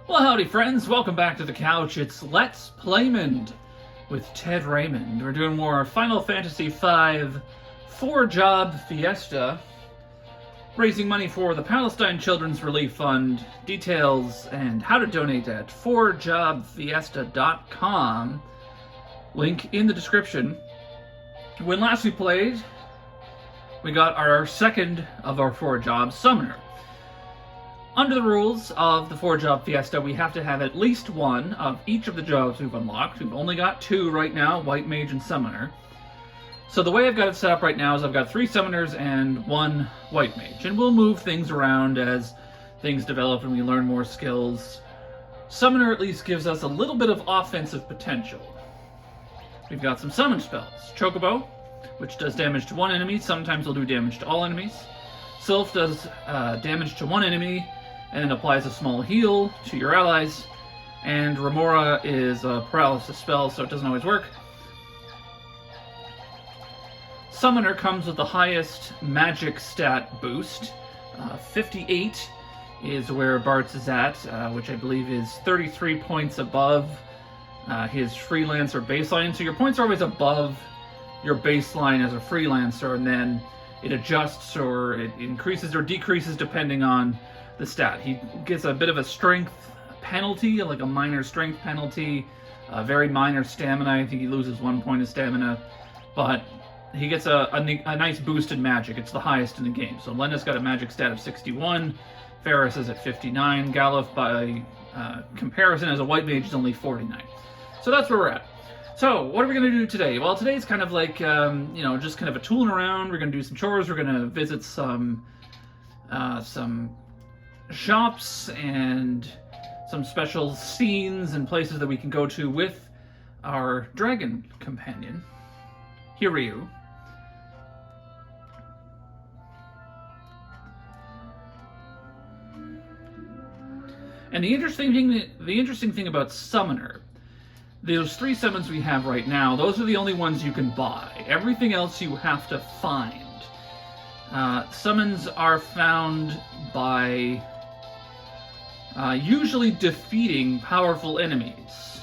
Well, howdy friends, welcome back to the couch. It's Let's Playmond with Ted Raymond. We're doing more Final Fantasy V 4-job Fiesta, raising money for the Palestine Children's Relief Fund. Details and how to donate at 4jobfiesta.com. Link in the description. When last we played, we got our second of our 4 jobs, Summoner. Under the rules of the 4-job Fiesta, we have to have at least one of each of the jobs we've unlocked. We've only got 2 right now, White Mage and Summoner. So the way I've got it set up right now is I've got 3 Summoners and 1 White Mage. And we'll move things around as things develop and we learn more skills. Summoner at least gives us a little bit of offensive potential. We've got some summon spells. Chocobo, which does damage to 1 enemy. Sometimes will do damage to all enemies. Sylph does damage to 1 enemy, and then applies a small heal to your allies. And Remora is a paralysis spell, so it doesn't always work. Summoner comes with the highest magic stat boost. 58 is where Bart's is at, which I believe is 33 points above his freelancer baseline. So your points are always above your baseline as a freelancer, and then it adjusts or it increases or decreases depending on the stat. He gets a bit of a strength penalty, like a minor strength penalty, a very minor stamina. I think he loses 1 point of stamina, but he gets a nice boost in magic. It's the highest in the game. So Lena's got a magic stat of 61, Ferris is at 59, Galuf by comparison as a White Mage is only 49. So that's where we're at. So, what are we going to do today? Well, today's kind of like, just kind of a tooling around. We're going to do some chores. We're going to visit some shops and some special scenes and places that we can go to with our dragon companion, Hiryu. And the interesting thing about Summoner, those 3 summons we have right now, those are the only ones you can buy. Everything else you have to find. Summons are found by usually defeating powerful enemies.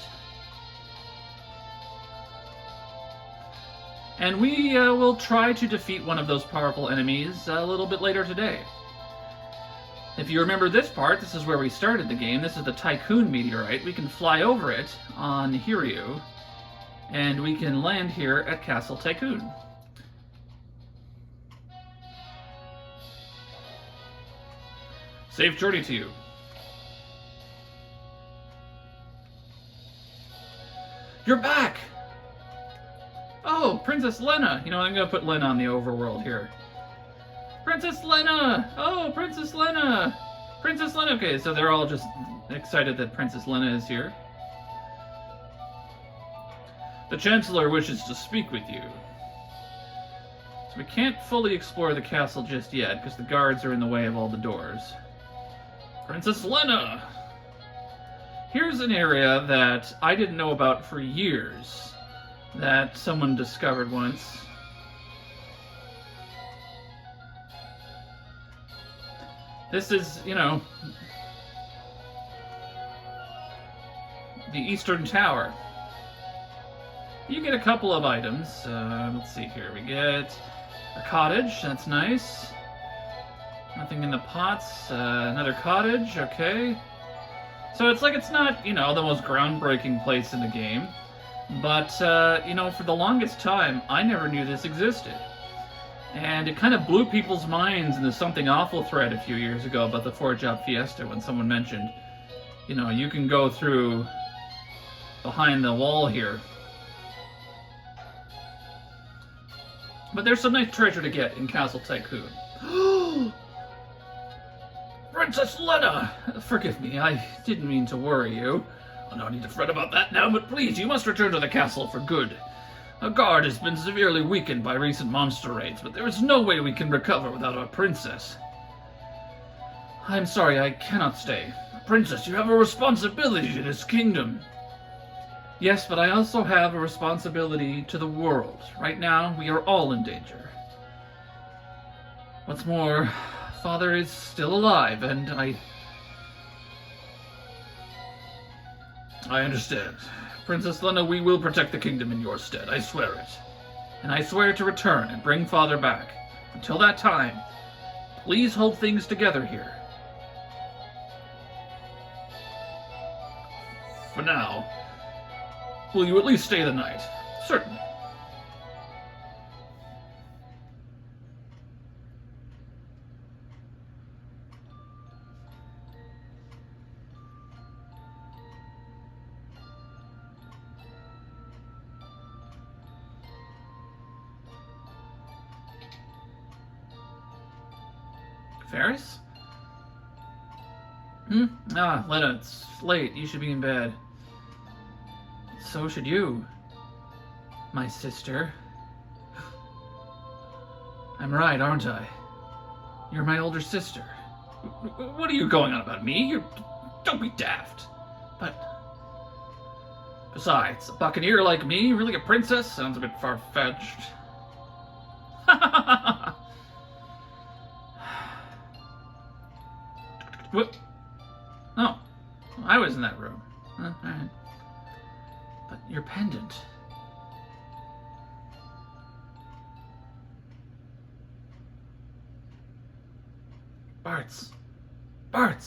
And we will try to defeat one of those powerful enemies a little bit later today. If you remember this part, this is where we started the game. This is the Tycoon meteorite. We can fly over it on Hiryu, and we can land here at Castle Tycoon. Safe journey to you. You're back! Oh, Princess Lena! You know, I'm gonna put Lena on the overworld here. Princess Lena! Oh, Princess Lena! Princess Lena! Okay, so they're all just excited that Princess Lena is here. The Chancellor wishes to speak with you. So we can't fully explore the castle just yet, because the guards are in the way of all the doors. Princess Lena! Here's an area that I didn't know about for years, that someone discovered once. This is, the Eastern Tower. You get a couple of items. Let's see here. We get a cottage. That's nice. Nothing in the pots. Another cottage. Okay. So it's not, the most groundbreaking place in the game. But, for the longest time, I never knew this existed. And it kind of blew people's minds in the Something Awful thread a few years ago about the 4-job Fiesta when someone mentioned, you can go through behind the wall here. But there's some nice treasure to get in Castle Tycoon. Princess Lena! Forgive me, I didn't mean to worry you. No need to fret about that now, but please, you must return to the castle for good. Our guard has been severely weakened by recent monster raids, but there is no way we can recover without our princess. I'm sorry, I cannot stay. Princess, you have a responsibility to this kingdom. Yes, but I also have a responsibility to the world. Right now, we are all in danger. What's more, Father is still alive, and I understand. Princess Lena, we will protect the kingdom in your stead, I swear it. And I swear to return and bring Father back. Until that time, please hold things together here. For now, will you at least stay the night? Certainly. Ferris? Ah, Lena, it's late. You should be in bed. So should you, my sister. I'm right, aren't I? You're my older sister. What are you going on about me? Don't be daft. But besides, a buccaneer like me, really a princess? Sounds a bit far-fetched. What? Oh, I was in that room. All right. But your pendant. Bart's. Huh?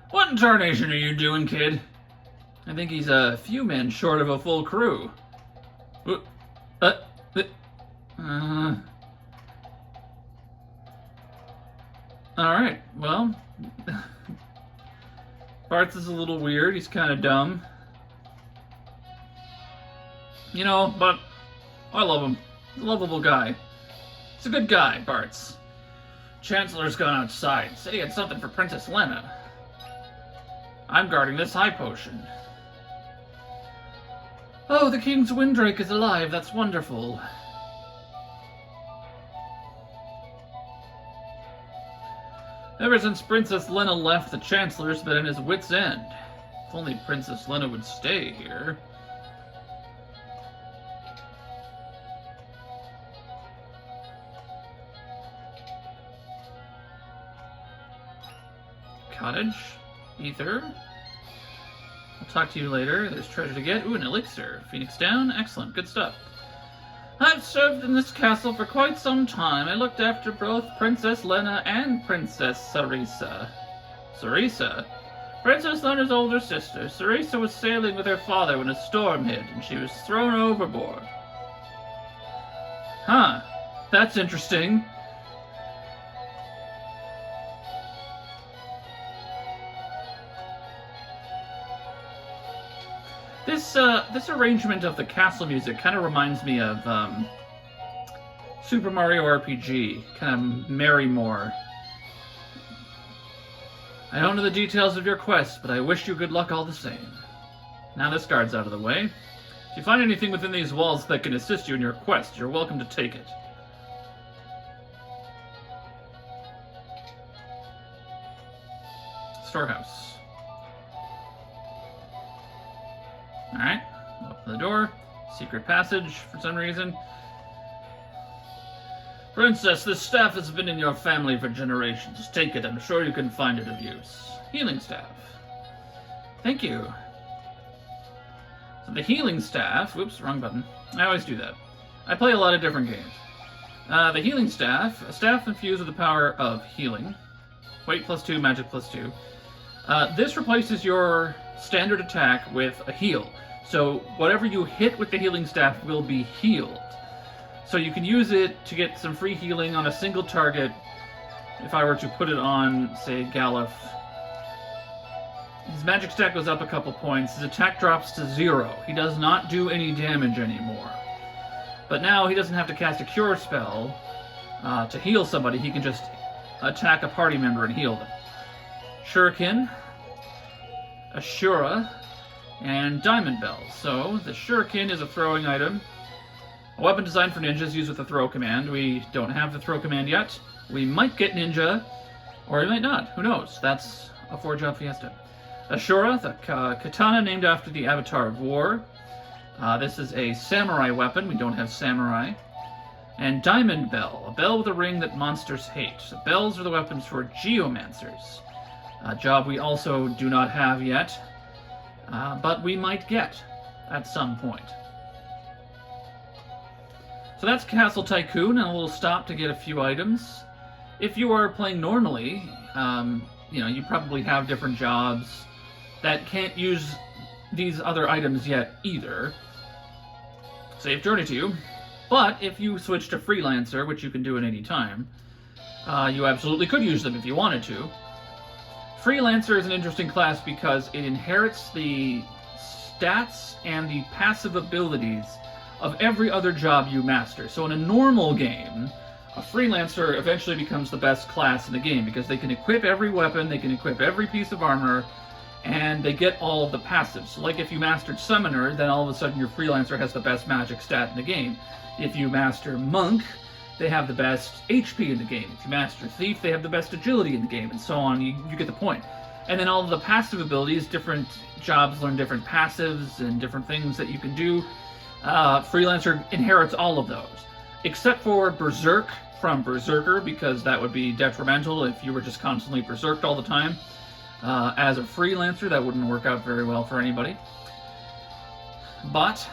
What in tarnation are you doing, kid? I think he's a few men short of a full crew. Alright, well, Bart's is a little weird, he's kind of dumb. You know, but I love him. He's a lovable guy. He's a good guy, Bart's. Chancellor's gone outside. Said he had something for Princess Lena. I'm guarding this high potion. Oh, the King's Windrake is alive. That's wonderful. Ever since Princess Lena left, the Chancellor's been at his wit's end. If only Princess Lena would stay here. Cottage. Ether. I'll talk to you later. There's treasure to get. Ooh, an elixir. Phoenix down. Excellent. Good stuff. I've served in this castle for quite some time. I looked after both Princess Lena and Princess Sarisa. Sarisa? Princess Lena's older sister. Sarisa was sailing with her father when a storm hit, and she was thrown overboard. Huh. That's interesting. This arrangement of the castle music kind of reminds me of Super Mario RPG, kind of Merry More. I don't know the details of your quest, but I wish you good luck all the same. Now this guard's out of the way. If you find anything within these walls that can assist you in your quest, you're welcome to take it. Storehouse. Alright, open the door. Secret passage, for some reason. Princess, this staff has been in your family for generations. Take it, I'm sure you can find it of use. Healing staff. Thank you. So the healing staff... Whoops, wrong button. I always do that. I play a lot of different games. The healing staff, a staff infused with the power of healing. Weight +2, magic +2. This replaces your standard attack with a heal. So whatever you hit with the healing staff will be healed. So you can use it to get some free healing on a single target. If I were to put it on, say, Galuf. His magic stat goes up a couple points. His attack drops to 0. He does not do any damage anymore. But now he doesn't have to cast a cure spell to heal somebody. He can just attack a party member and heal them. Shuriken, Ashura, and Diamond Bells. So, the Shuriken is a throwing item. A weapon designed for ninjas used with the throw command. We don't have the throw command yet. We might get ninja, or we might not. Who knows? That's a 4-job Fiesta. Ashura, the katana named after the Avatar of War. This is a samurai weapon. We don't have samurai. And Diamond Bell, a bell with a ring that monsters hate. So bells are the weapons for geomancers. A job we also do not have yet, but we might get at some point. So that's Castle Tycoon, and a little stop to get a few items. If you are playing normally, you probably have different jobs that can't use these other items yet either. Safe journey to you. But if you switch to Freelancer, which you can do at any time, you absolutely could use them if you wanted to. Freelancer is an interesting class because it inherits the stats and the passive abilities of every other job you master. So in a normal game, a Freelancer eventually becomes the best class in the game because they can equip every weapon, they can equip every piece of armor, and they get all of the passives. So like if you mastered Summoner, then all of a sudden your Freelancer has the best magic stat in the game. If you master Monk, they have the best HP in the game. If you master Thief, they have the best agility in the game, and so on. You get the point. And then all of the passive abilities, different jobs learn different passives and different things that you can do. Freelancer inherits all of those, except for Berserk from Berserker, because that would be detrimental if you were just constantly berserked all the time. As a Freelancer, that wouldn't work out very well for anybody. But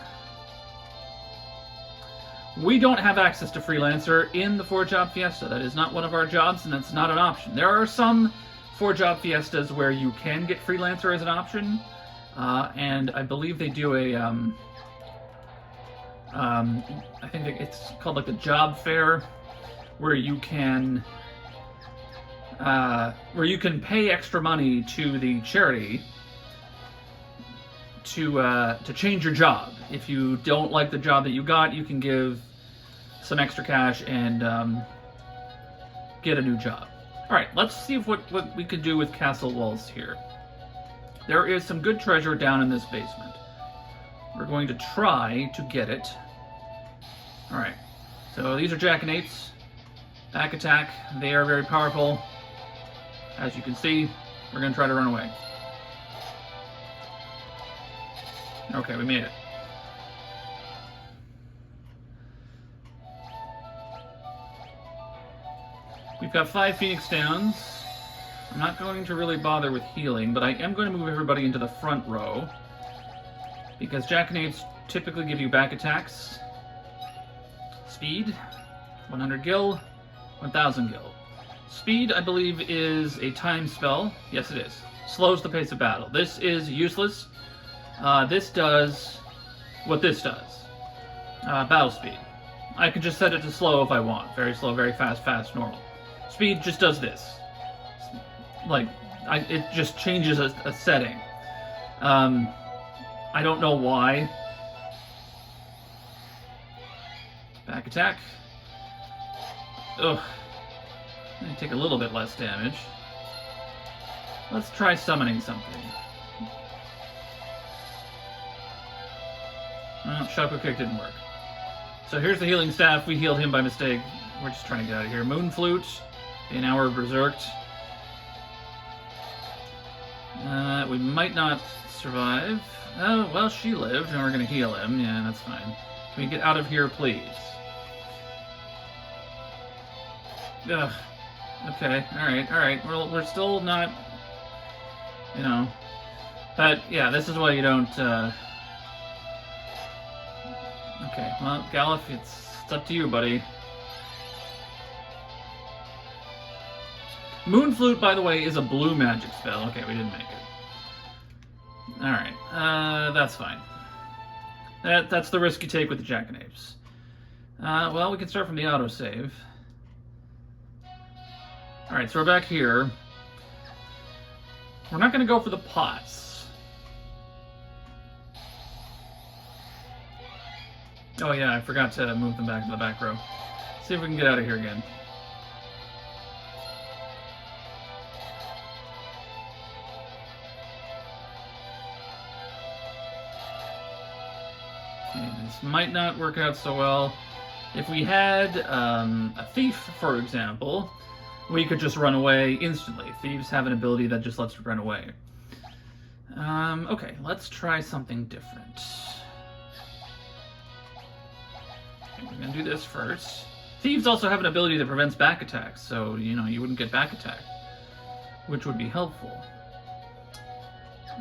we don't have access to Freelancer in the 4-job Fiesta. That is not one of our jobs, and that's not an option. There are some 4-job Fiestas where you can get Freelancer as an option, and I believe they do a, I think it's called like the job fair, where you can pay extra money to the charity to change your job. If you don't like the job that you got, you can give some extra cash and get a new job. All right, let's see what we could do with castle walls here. There is some good treasure down in this basement. We're going to try to get it. All right, so these are Jackanates. Back attack. They are very powerful. As you can see, we're going to try to run away. Okay, we made it. We've got 5 Phoenix Downs. I'm not going to really bother with healing, but I am going to move everybody into the front row, because Jackanates typically give you back attacks. Speed, 100 gil, 1000 gil. Speed, I believe, is a time spell. Yes, it is. Slows the pace of battle. This is useless. This does what this does. Battle speed. I can just set it to slow if I want. Very slow, very fast, fast, normal. Speed just does this. Like, it just changes a setting. I don't know why. Back attack. Ugh. I'm gonna take a little bit less damage. Let's try summoning something. Shaco Kick didn't work. So here's the healing staff. We healed him by mistake. We're just trying to get out of here. Moon Flute. Okay, now we're berserked. We might not survive. Oh, well, she lived, and we're going to heal him. Yeah, that's fine. Can we get out of here, please? Ugh. Okay, alright. We're still not, But, yeah, this is why you don't, Okay, well, Galuf, it's up to you, buddy. Moon Flute, by the way, is a blue magic spell. Okay, we didn't make it. Alright, that's fine. That's the risk you take with the Jackanapes. Well, we can start from the autosave. Alright, so we're back here. We're not going to go for the pots. Oh yeah, I forgot to move them back to the back row. See if we can get out of here again. Okay, this might not work out so well. If we had a thief, for example, we could just run away instantly. Thieves have an ability that just lets you run away. Okay, let's try something different. Okay, we're gonna do this first. Thieves also have an ability that prevents back attacks, so, you know, you wouldn't get back attacked, which would be helpful.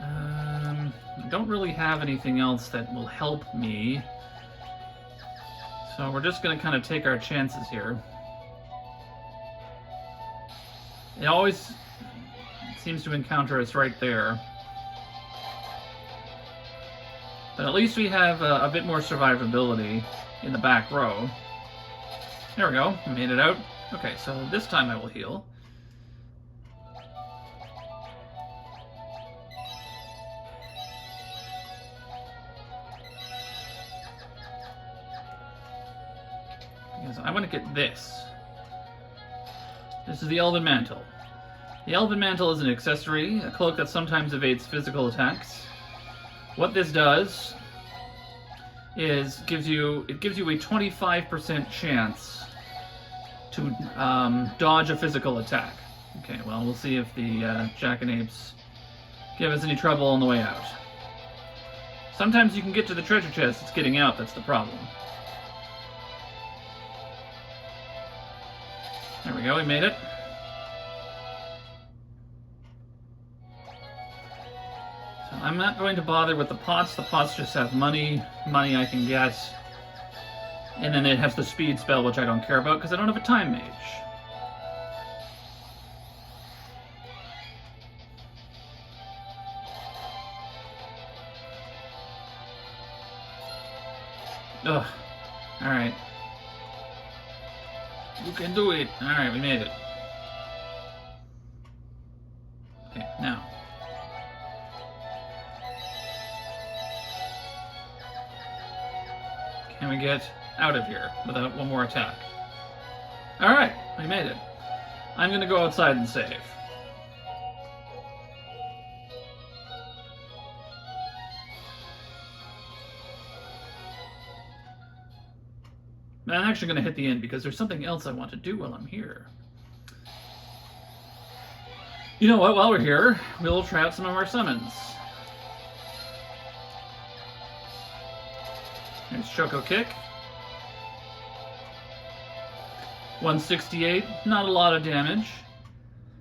I don't really have anything else that will help me, so we're just gonna kind of take our chances here. It always seems to encounter us right there. But at least we have a bit more survivability in the back row. There we go, we made it out. Okay, so this time I will heal. Because I want to get this. This is the Elven Mantle. The Elven Mantle is an accessory, a cloak that sometimes evades physical attacks. What this does is gives you a 25% chance to dodge a physical attack. Okay, well, we'll see if the Jackanapes give us any trouble on the way out. Sometimes you can get to the treasure chest, it's getting out that's the problem. There we go, we made it. So I'm not going to bother with the pots. The pots just have money I can get. And then it has the speed spell, which I don't care about because I don't have a time mage. Ugh. Alright. You can do it. Alright, we made it. Okay, now. Can we get out of here without one more attack? Alright, we made it. I'm gonna go outside and save. I'm actually going to hit the end because there's something else I want to do while I'm here. You know what? While we're here, we'll try out some of our summons. Here's Choco Kick. 168, not a lot of damage,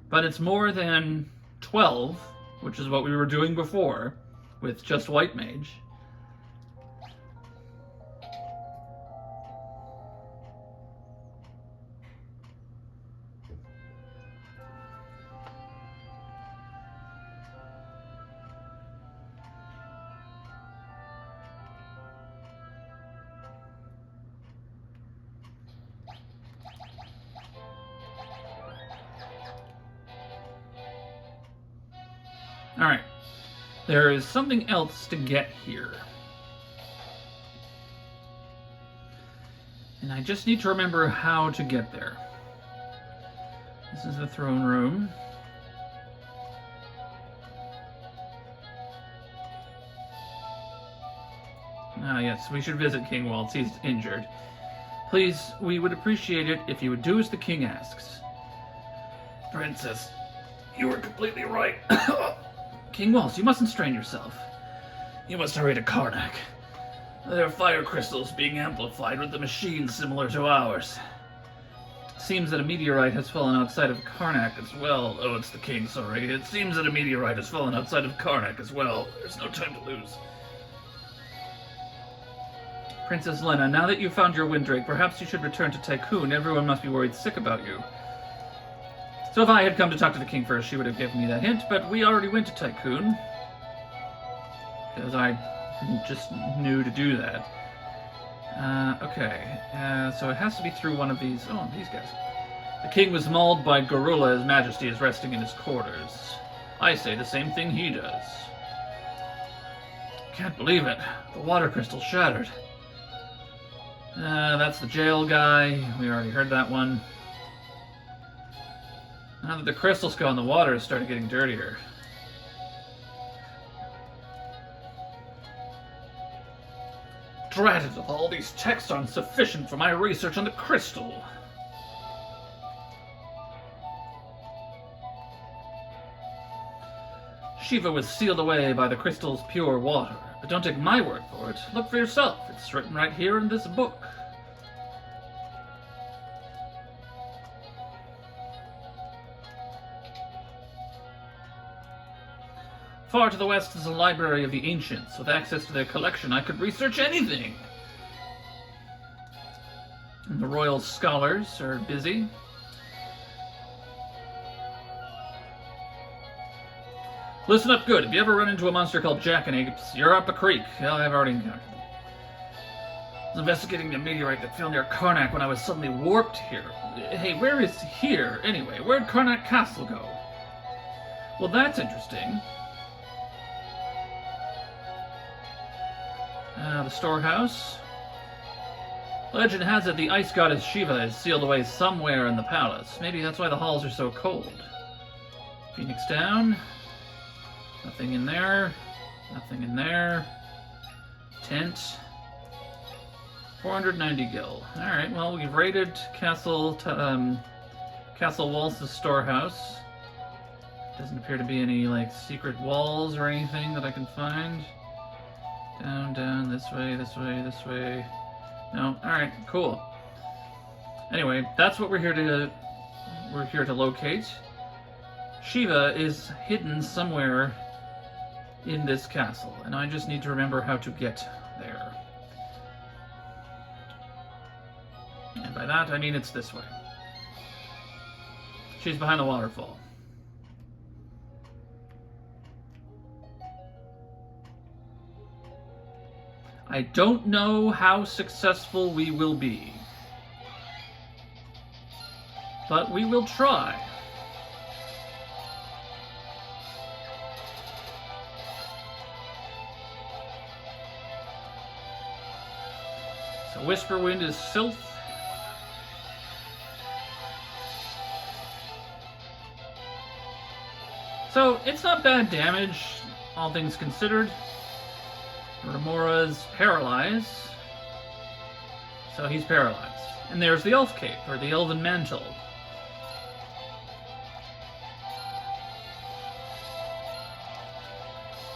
but it's more than 12, which is what we were doing before with just White Mage. Alright, there is something else to get here. And I just need to remember how to get there. This is the throne room. Ah yes, we should visit King whilst he's injured. Please, we would appreciate it if you would do as the king asks. Princess, you were completely right. King Waltz, you mustn't strain yourself. You must hurry to Karnak. There are fire crystals being amplified with a machine similar to ours. Seems that a meteorite has fallen outside of Karnak as well. Oh, it's the king, sorry. It seems that a meteorite has fallen outside of Karnak as well. There's no time to lose. Princess Lena, now that you've found your Windrake, perhaps you should return to Tycoon. Everyone must be worried sick about you. So if I had come to talk to the king first, she would have given me that hint, but we already went to Tycoon. Because I just knew to do that. Okay. So it has to be through one of these... Oh, these guys. The king was mauled by Gorilla. His Majesty is resting in his quarters. I say the same thing he does. Can't believe it. The water crystal shattered. That's the jail guy. We already heard that one. Now that the crystals go in the water, it started getting dirtier. Drat it, all these texts aren't sufficient for my research on the crystal. Shiva was sealed away by the crystal's pure water. But don't take my word for it. Look for yourself. It's written right here in this book. Far to the west is a library of the ancients. With access to their collection, I could research anything. And the royal scholars are busy. Listen up good. If you ever run into a monster called Jackanapes, you're up a creek. Yeah, I've already encountered them. I was investigating the meteorite that fell near Karnak when I was suddenly warped here. Hey, where is here, anyway? Where'd Karnak Castle go? Well, that's interesting. The storehouse. Legend has it the ice goddess Shiva is sealed away somewhere in the palace. Maybe that's why the halls are so cold. Phoenix down. Nothing in there. Nothing in there. Tent. 490 gil. Alright, well, we've raided Castle Walls' storehouse. Doesn't appear to be any, like, secret walls or anything that I can find. Down, down, this way, this way, this way. No, alright, cool. Anyway, that's what we're here to locate. Shiva is hidden somewhere in this castle, and I just need to remember how to get there. And by that, I mean it's this way. She's behind the waterfall. I don't know how successful we will be, but we will try. So Whisperwind is Sylph. So it's not bad damage, all things considered. Remora's paralyzed, so he's paralyzed. And there's the Elf Cape, or the Elven Mantle.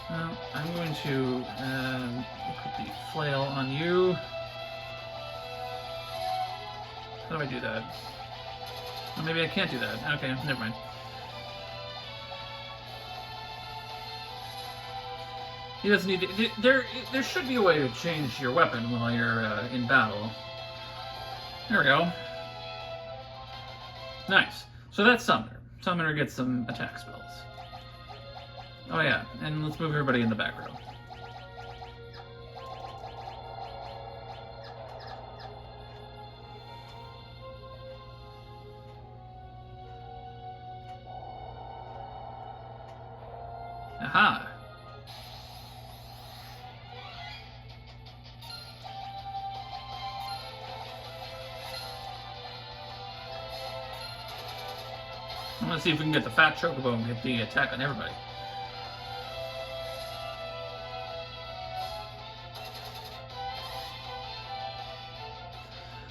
Well, I'm going to put the flail on you. How do I do that? Or maybe I can't do that. Okay, never mind. He doesn't need to, there should be a way to change your weapon while you're in battle. There we go. Nice. So that's Summoner. Summoner gets some attack spells. Oh yeah, and let's move everybody in the back row. Aha! Let's see if we can get the fat chocobo and get the attack on everybody.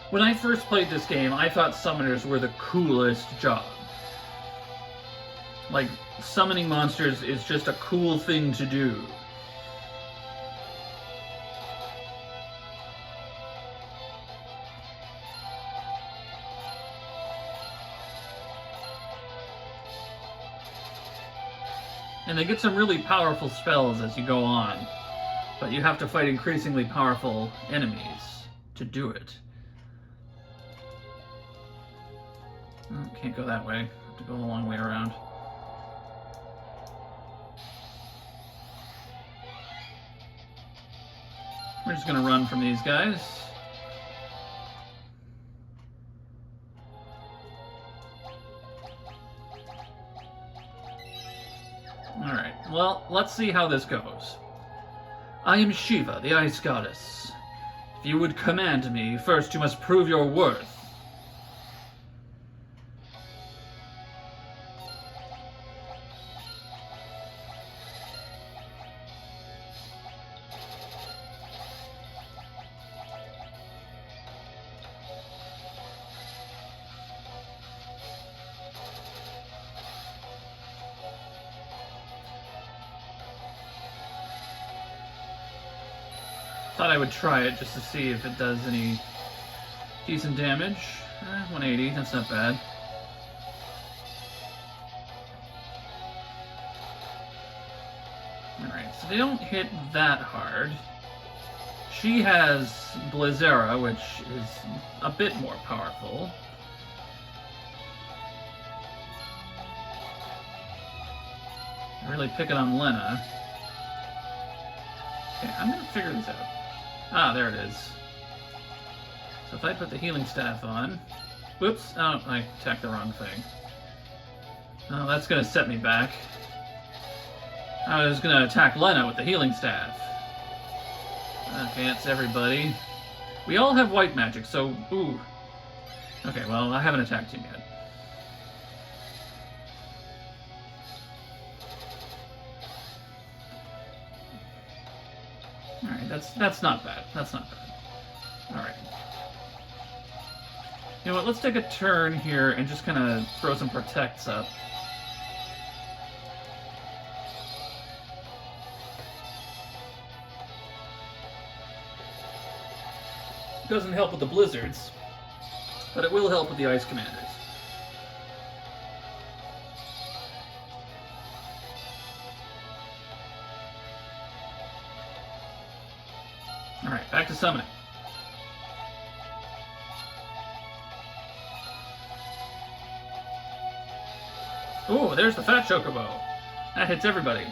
When I first played this game, I thought summoners were the coolest job. Like, summoning monsters is just a cool thing to do. And they get some really powerful spells as you go on, but you have to fight increasingly powerful enemies to do it. Oh, can't go that way. Have to go the long way around. We're just gonna run from these guys. Alright, well, let's see how this goes. I am Shiva, the Ice Goddess. If you would command me, first you must prove your worth. thought I would try it just to see if it does any decent damage. 180, that's not bad. Alright, so they don't hit that hard. She has Blizzera, which is a bit more powerful. Really picking on Lena. Okay, I'm gonna figure this out. Ah, there it is. So if I put the healing staff on... Whoops, oh, I attacked the wrong thing. Oh, that's gonna set me back. I was gonna attack Lena with the healing staff. Okay, that's everybody. We all have white magic, so... Ooh. Okay, well, I haven't attacked him yet. Alright, that's not bad. That's not bad. Alright. You know what, let's take a turn here and just kind of throw some protects up. Doesn't help with the blizzards, but it will help with the ice commanders. Alright, back to summoning. Ooh, there's the fat chocobo. That hits everybody.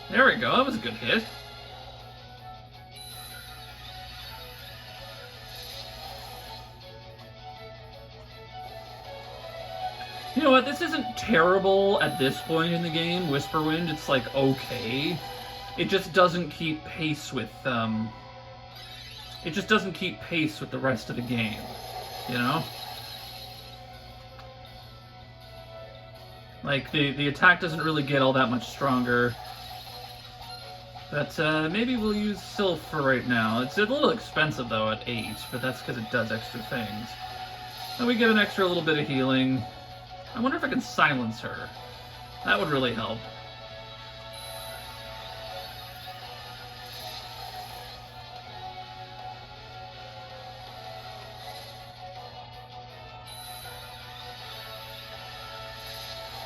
There we go, that was a good hit. You know what, this isn't terrible at this point in the game, Whisperwind. It's like okay. It just doesn't keep pace with it just doesn't keep pace with the rest of the game, you know? Like the attack doesn't really get all that much stronger. But maybe we'll use Sylph for right now. It's a little expensive though at 8, but that's because it does extra things. And we get an extra little bit of healing. I wonder if I can silence her. That would really help.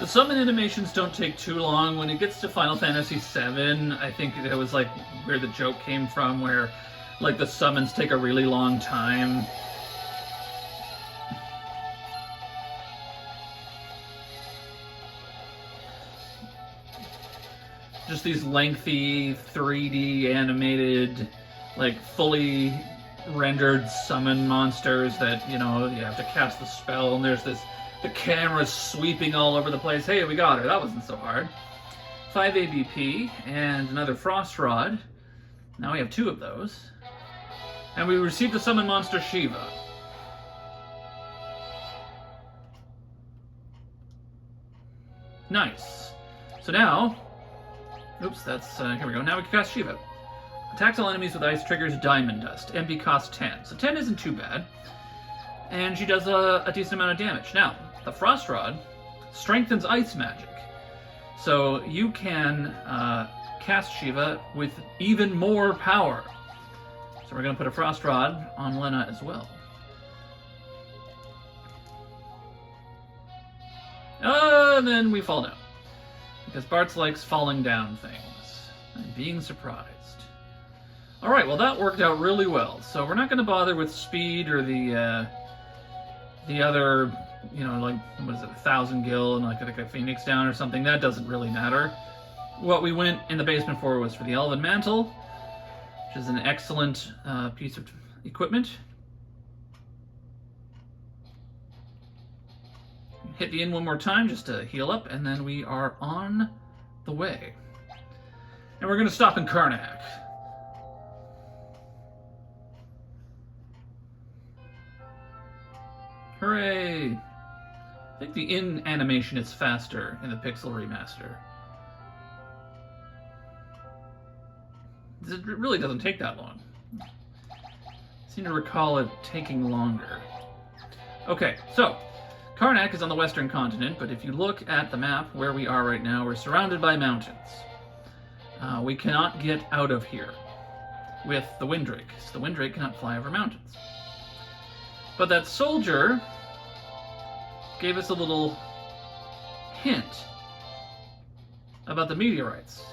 The summon animations don't take too long. When it gets to Final Fantasy VII, I think it was like where the joke came from, where like the summons take a really long time. Just these lengthy 3D animated, like fully rendered summon monsters that, you know, you have to cast the spell and there's this, the camera's sweeping all over the place. Hey, we got her. That wasn't so hard. 5 ABP and another Frost Rod. Now we have 2 of those. And we received the summon monster Shiva. Nice. So now... Oops, that's, here we go. Now we can cast Shiva. Attacks all enemies with ice, triggers Diamond Dust. MP costs 10. So 10 isn't too bad. And she does a decent amount of damage. Now, the Frost Rod strengthens ice magic. So you can cast Shiva with even more power. So we're going to put a Frost Rod on Lena as well. And then we fall down. Because Bartz likes falling down things and being surprised. Alright, well that worked out really well. So we're not going to bother with speed or the other, you know, like, what is it, 1,000 gil and like a Phoenix down or something. That doesn't really matter. What we went in the basement for was for the Elven Mantle, which is an excellent piece of equipment. Hit the inn one more time just to heal up, and then we are on the way. And we're going to stop in Karnak. Hooray! I think the inn animation is faster in the Pixel Remaster. It really doesn't take that long. I seem to recall it taking longer. Okay, so... Karnak is on the western continent, but if you look at the map where we are right now, we're surrounded by mountains. We cannot get out of here. with the Windrake, because the Windrake cannot fly over mountains. But that soldier gave us a little hint about the meteorites.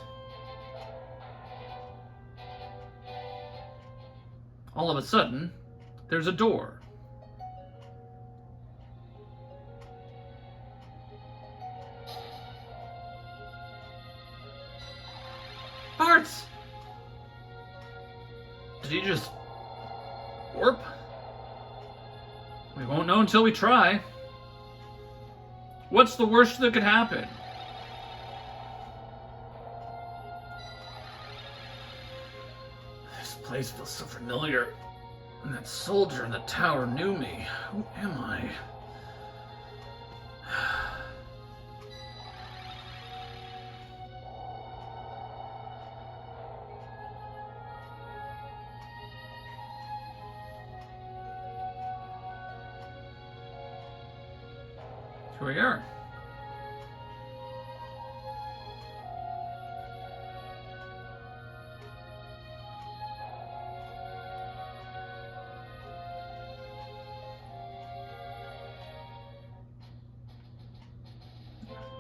All of a sudden, there's a door. Bartz! Did he just warp? We won't know until we try. What's the worst that could happen? This place feels so familiar. And that soldier in the tower knew me. Who am I? Here we are.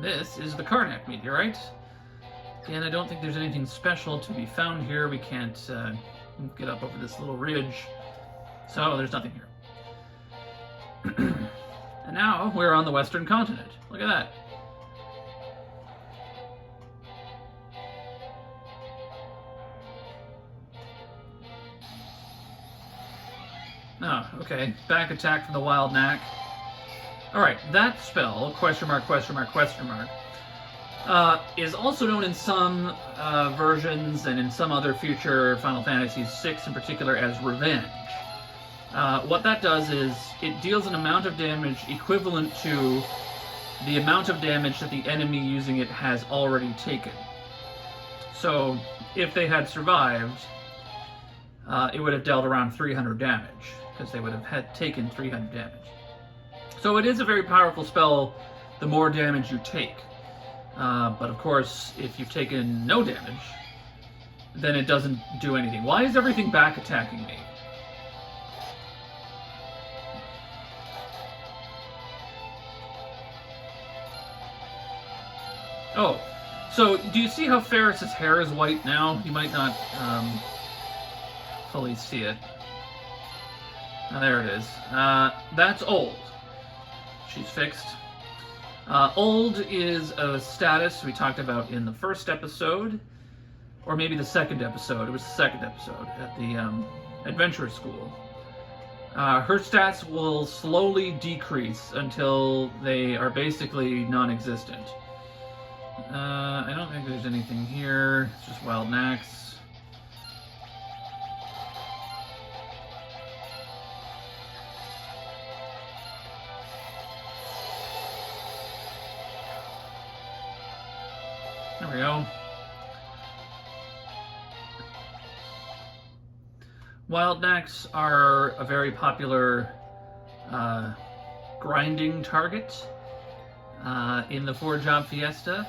This is the Karnak meteorite. Again, I don't think there's anything special to be found here. We can't get up over this little ridge. So there's nothing here. And now we're on the western continent. Look at that. Oh, okay. Back attack from the wild knack. Alright, that spell, question mark, question mark, question mark, is also known in some versions and in some other future Final Fantasy VI in particular as Revenge. What that does is it deals an amount of damage equivalent to the amount of damage that the enemy using it has already taken. So if they had survived, it would have dealt around 300 damage, because they would have had taken 300 damage. So it is a very powerful spell the more damage you take. But of course, if you've taken no damage, then it doesn't do anything. Why is everything back attacking me? Oh, so do you see how Ferris's hair is white now? You might not fully see it. Oh, there it is. That's old. She's fixed. Old is a status we talked about in the first episode, or maybe the second episode. It was the second episode at the Adventure School. Her stats will slowly decrease until they are basically non-existent. I don't think there's anything here. It's just wild knacks. There we go. Wild knacks are a very popular grinding target in the 4-job Fiesta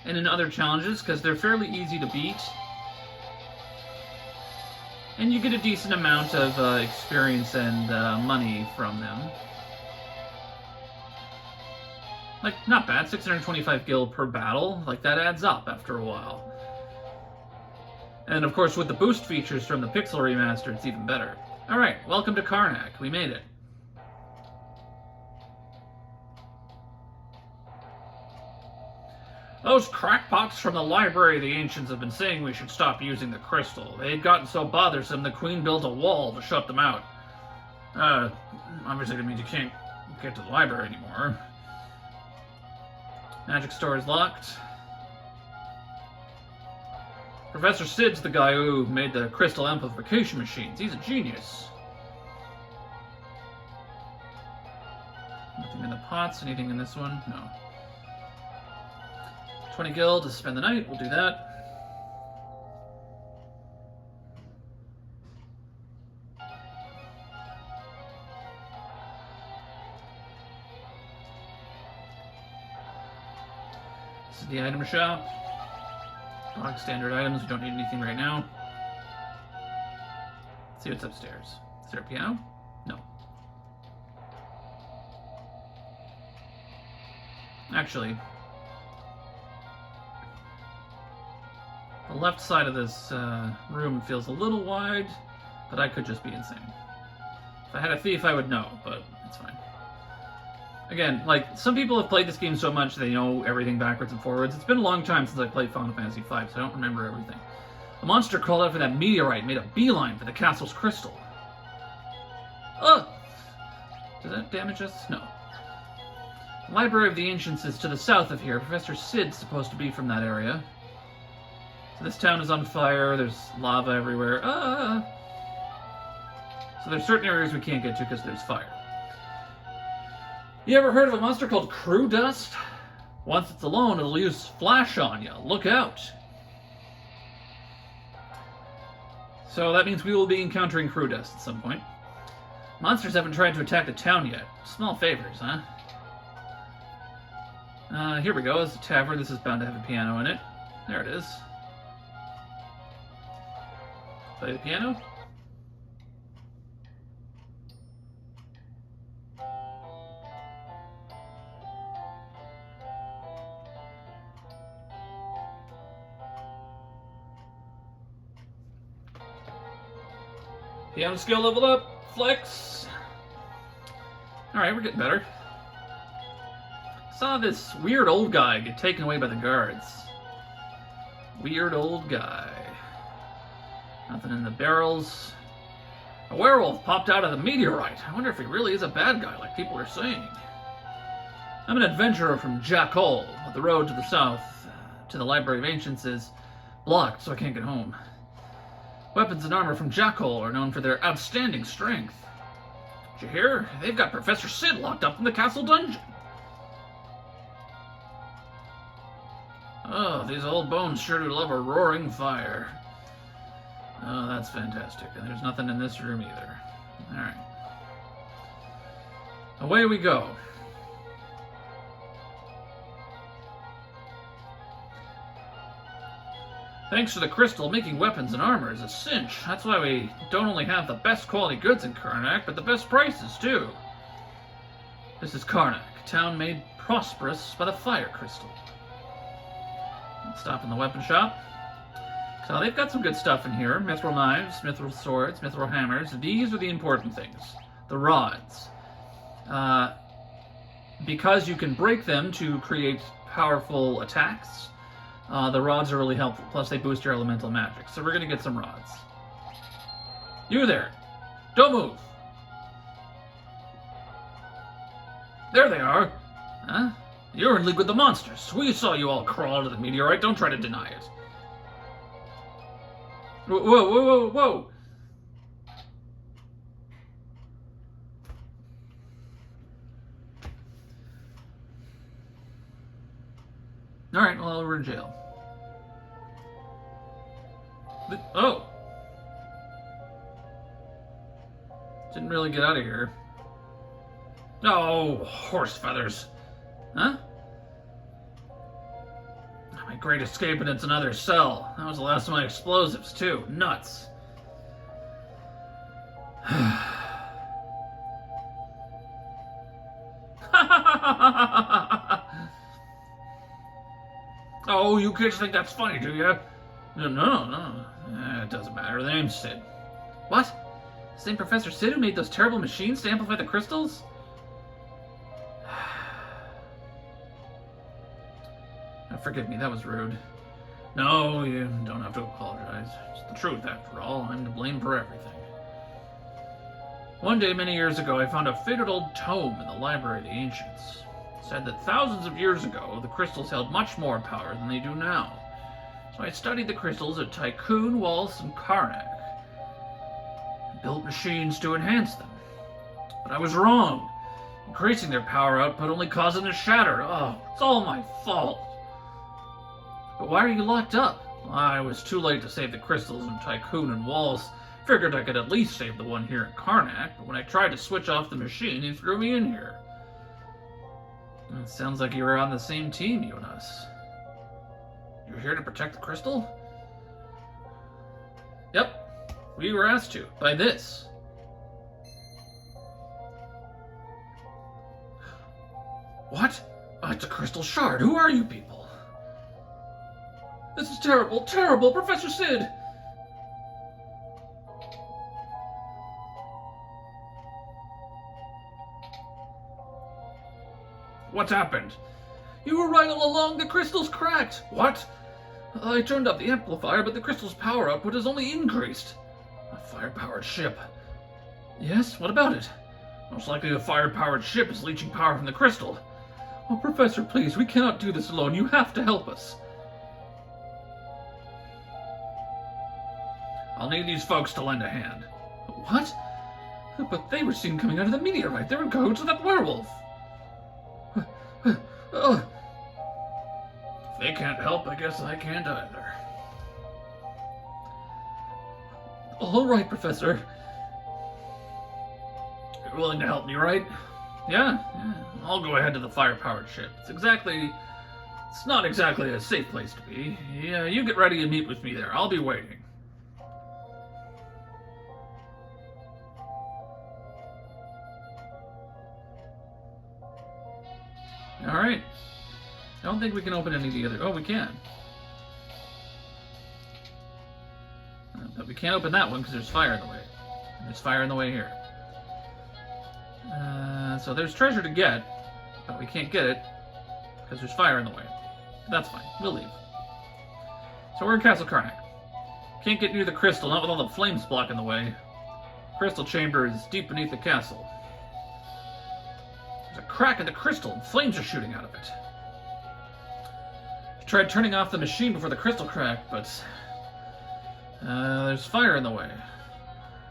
and in other challenges because they're fairly easy to beat. And you get a decent amount of experience and money from them. Like, not bad, 625 gil per battle. Like, that adds up after a while. And of course, with the boost features from the Pixel Remaster, it's even better. Alright, welcome to Karnak. We made it. Those crackpots from the library the ancients have been saying we should stop using the crystal. They had gotten so bothersome the queen built a wall to shut them out. Obviously that means you can't get to the library anymore. Magic store is locked. Professor Sid's the guy who made the crystal amplification machines. He's a genius. Nothing in the pots. Anything in this one? No. 20 gil to spend the night. We'll do that. This is the item shop. Standard items, we don't need anything right now. Let's see what's upstairs. Is there a piano? No. Actually, the left side of this room feels a little wide, but I could just be insane. If I had a thief, I would know, but it's fine. Again, like, some people have played this game so much they know everything backwards and forwards. It's been a long time since I played Final Fantasy V, so I don't remember everything. A monster crawled out for that meteorite and made a beeline for the castle's crystal. Ugh! Does that damage us? No. The Library of the Ancients is to the south of here. Professor Sid's supposed to be from that area. So this town is on fire, there's lava everywhere. So there's certain areas we can't get to because there's fire. You ever heard of a monster called crew dust? Once it's alone, it'll use flash on you. Look out. So that means we will be encountering crew dust at some point. Monsters haven't tried to attack the town yet. Small favors, huh? Here we go. It's a tavern. This is bound to have a piano in it. There it is. Play the piano. Piano skill leveled up. Flex. Alright, we're getting better. Saw this weird old guy get taken away by the guards. Weird old guy. Nothing in the barrels. A werewolf popped out of the meteorite. I wonder if he really is a bad guy like people are saying. I'm an adventurer from Jackal, but the road to the south to the Library of Ancients is blocked, so I can't get home. Weapons and armor from Jackal are known for their outstanding strength. Did you hear? They've got Professor Sid locked up in the castle dungeon. Oh, these old bones sure do love a roaring fire. Oh, that's fantastic. And there's nothing in this room either. Alright. Away we go. Thanks to the crystal, making weapons and armor is a cinch. That's why we don't only have the best quality goods in Karnak, but the best prices, too. This is Karnak, a town made prosperous by the fire crystal. Let's stop in the weapon shop. So they've got some good stuff in here. Mithril knives, mithril swords, mithril hammers. These are the important things. The rods. Because you can break them to create powerful attacks, the rods are really helpful. Plus they boost your elemental magic. So we're going to get some rods. You there! Don't move! There they are! Huh? You're in league with the monsters. We saw you all crawl to the meteorite. Don't try to deny it. Whoa, whoa, whoa, whoa! Alright, well, we're in jail. Oh! Didn't really get out of here. Oh, horse feathers. Huh? My great escape, and it's another cell. That was the last of my explosives, too. Nuts. Oh, you kids think that's funny, do you? No. It doesn't matter. The name's Sid. What? Same Professor Sid who made those terrible machines to amplify the crystals? Forgive me, that was rude. No, you don't have to apologize. It's the truth, after all. I'm to blame for everything. One day, many years ago, I found a faded old tome in the Library of the Ancients. It said that thousands of years ago, the crystals held much more power than they do now. So I studied the crystals at Tycoon, Waltz, and Karnak. I built machines to enhance them. But I was wrong. Increasing their power output only caused them to shatter. Oh, it's all my fault. But why are you locked up? I was too late to save the crystals in Tycoon and Waltz. Figured I could at least save the one here in Karnak, but when I tried to switch off the machine, he threw me in here. It sounds like you were on the same team, you and us. You're here to protect the crystal? Yep. We were asked to, by this. What? Oh, it's a crystal shard. Who are you people? This is terrible, terrible, Professor Sid! What's happened? You were right all along, the crystal's cracked! What? I turned up the amplifier, but the crystal's power output has only increased. A fire-powered ship. Yes, what about it? Most likely a fire-powered ship is leeching power from the crystal. Oh, Professor, please, we cannot do this alone. You have to help us. I'll need these folks to lend a hand. What? But they were seen coming out of the meteorite. They're in cahoots with that werewolf. If they can't help, I guess I can't either. All right, Professor. You're willing to help me, right? Yeah. I'll go ahead to the fire-powered ship. It's not exactly a safe place to be. Yeah, you get ready and meet with me there. I'll be waiting. Alright. I don't think we can open any of the other... Oh, we can. But we can't open that one because there's fire in the way. There's fire in the way here. So there's treasure to get, but we can't get it because there's fire in the way. That's fine. We'll leave. So we're in Castle Karnak. Can't get near the crystal, not with all the flames blocking the way. Crystal chamber is deep beneath the castle. There's a crack in the crystal and flames are shooting out of it. I tried turning off the machine before the crystal cracked, but there's fire in the way.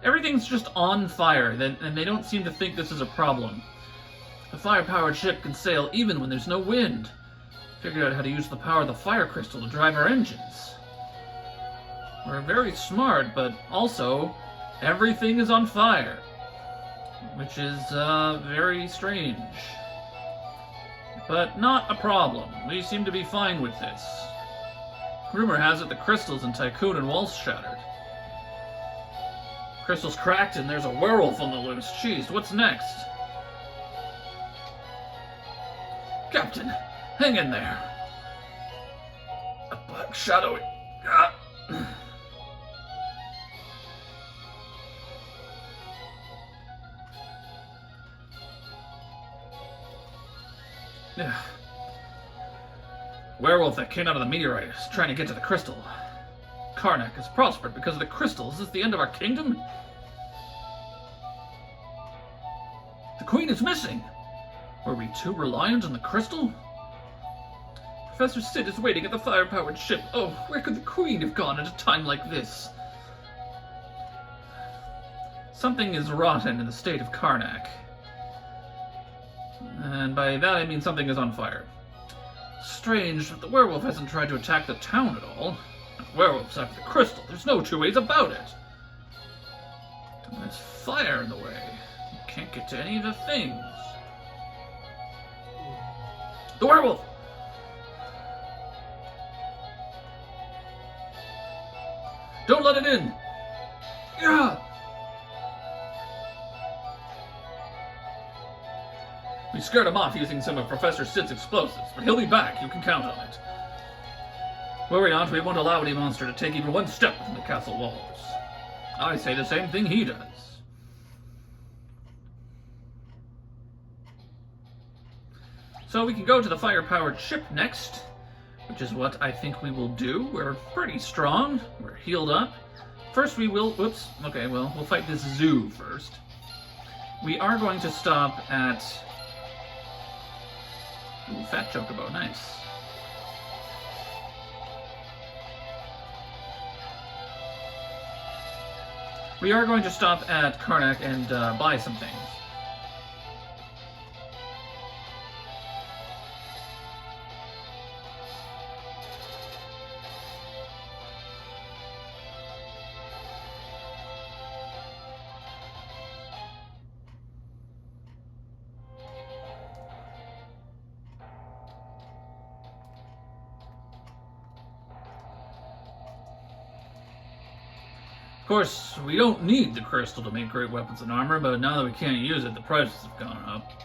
Everything's just on fire, and they don't seem to think this is a problem. A fire-powered ship can sail even when there's no wind. Figured out how to use the power of the fire crystal to drive our engines. We're very smart, but also, everything is on fire. Which is, very strange. But not a problem. We seem to be fine with this. Rumor has it the crystals in Tycoon and Waltz shattered. Crystal's cracked and there's a werewolf on the loose. Jeez, what's next? Captain, hang in there. A black shadow. Werewolf that came out of the meteorite is trying to get to the crystal. Karnak has prospered because of the crystals. Is this the end of our kingdom? The queen is missing. Were we too reliant on the crystal? Professor Sid is waiting at the fire-powered ship. Oh, where could the queen have gone at a time like this? Something is rotten in the state of Karnak. And by that I mean something is on fire. Strange, but the werewolf hasn't tried to attack the town at all. The werewolf's after the crystal. There's no two ways about it. There's fire in the way. You can't get to any of the things. The werewolf! Don't let it in! Yeah! We scared him off using some of Professor Sid's explosives, but he'll be back. You can count on it. Worry not, we won't allow any monster to take even one step within the castle walls. I say the same thing he does. So we can go to the fire-powered ship next, which is what I think we will do. We're pretty strong. We're healed up. First we will... Whoops. Okay, well, we'll fight this zoo first. We are going to stop at... Ooh, fat chocobo, nice. We are going to stop at Karnak and buy some things. course, we don't need the crystal to make great weapons and armor, but now that we can't use it, the prices have gone up.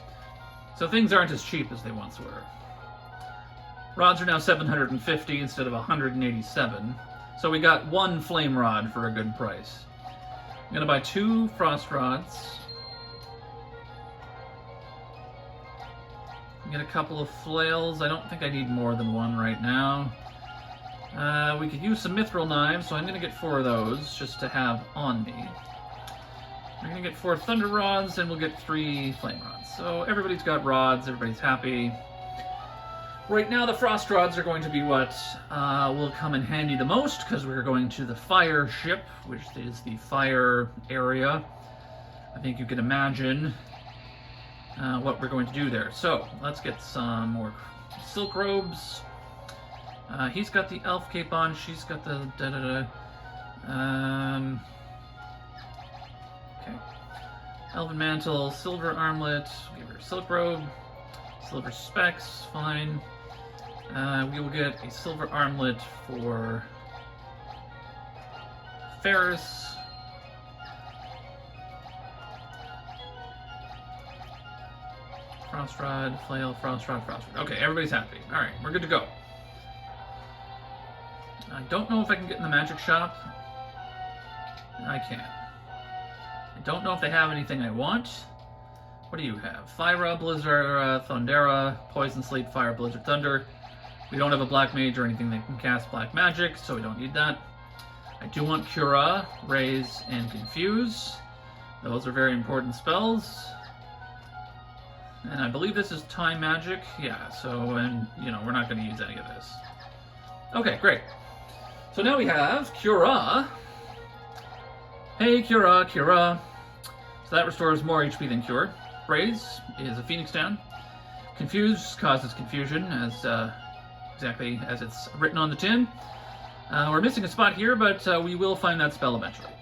So things aren't as cheap as they once were. Rods are now 750 instead of 187. So we got one flame rod for a good price. I'm gonna buy 2 frost rods. Get a couple of flails. I don't think I need more than 1 right now. We could use some mithril knives, so I'm gonna get 4 of those just to have on me. We're gonna get 4 thunder rods, and we'll get 3 flame rods. So everybody's got rods, everybody's happy. Right now the frost rods are going to be what will come in handy the most, because we're going to the fire ship, which is the fire area. I think you can imagine what we're going to do there. So let's get some more silk robes. He's got the elf cape on, she's got the okay. Elven mantle, silver armlet, give her a silk robe, silver specs, fine. We will get a silver armlet for Ferris. Frost rod, flail, frost rod, frost rod. Okay, everybody's happy. Alright, we're good to go. I don't know if I can get in the magic shop. I can. I don't know if they have anything I want. What do you have? Fyra, Blizzard, Thundera, Poison, Sleep, Fire, Blizzard, Thunder. We don't have a black mage or anything that can cast black magic, so we don't need that. I do want Cura, Raise, and Confuse. Those are very important spells. And I believe this is time magic. Yeah, so, and, you know, we're not going to use any of this. Okay, great. So now we have Cura. Hey, Cura, Cura. So that restores more HP than Cure. Raise is a Phoenix down. Confuse causes confusion, as exactly as it's written on the tin. We're missing a spot here, but we will find that spell eventually.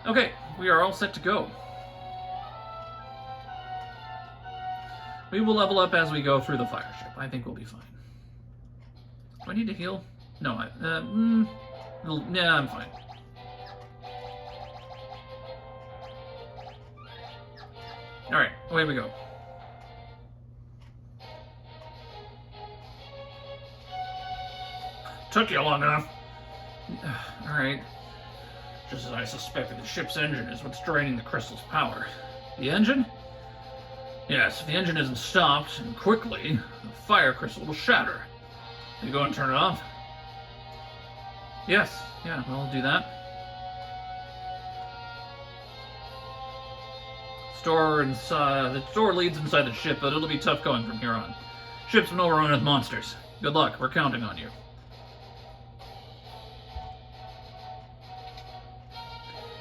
Okay, we are all set to go. We will level up as we go through the fire ship. I think we'll be fine. Do I need to heal? No, yeah, I'm fine. Alright, away we go. Took you long enough. Alright. Just as I suspected, the ship's engine is what's draining the crystal's power. The engine? Yes, if the engine isn't stopped, and quickly, the fire crystal will shatter. Can you go and turn it off? Yes, yeah, we'll do that. The store leads inside the ship, but it'll be tough going from here on. Ship's been overrun with monsters. Good luck, we're counting on you.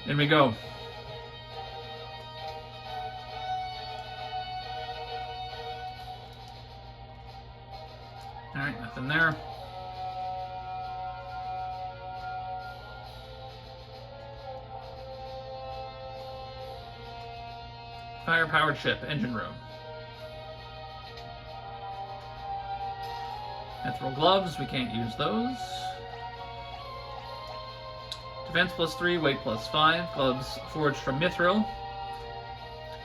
In we go. Alright, nothing there. Fire-powered ship, engine room. Mithril gloves, we can't use those. Defense +3, weight +5. Gloves forged from Mithril.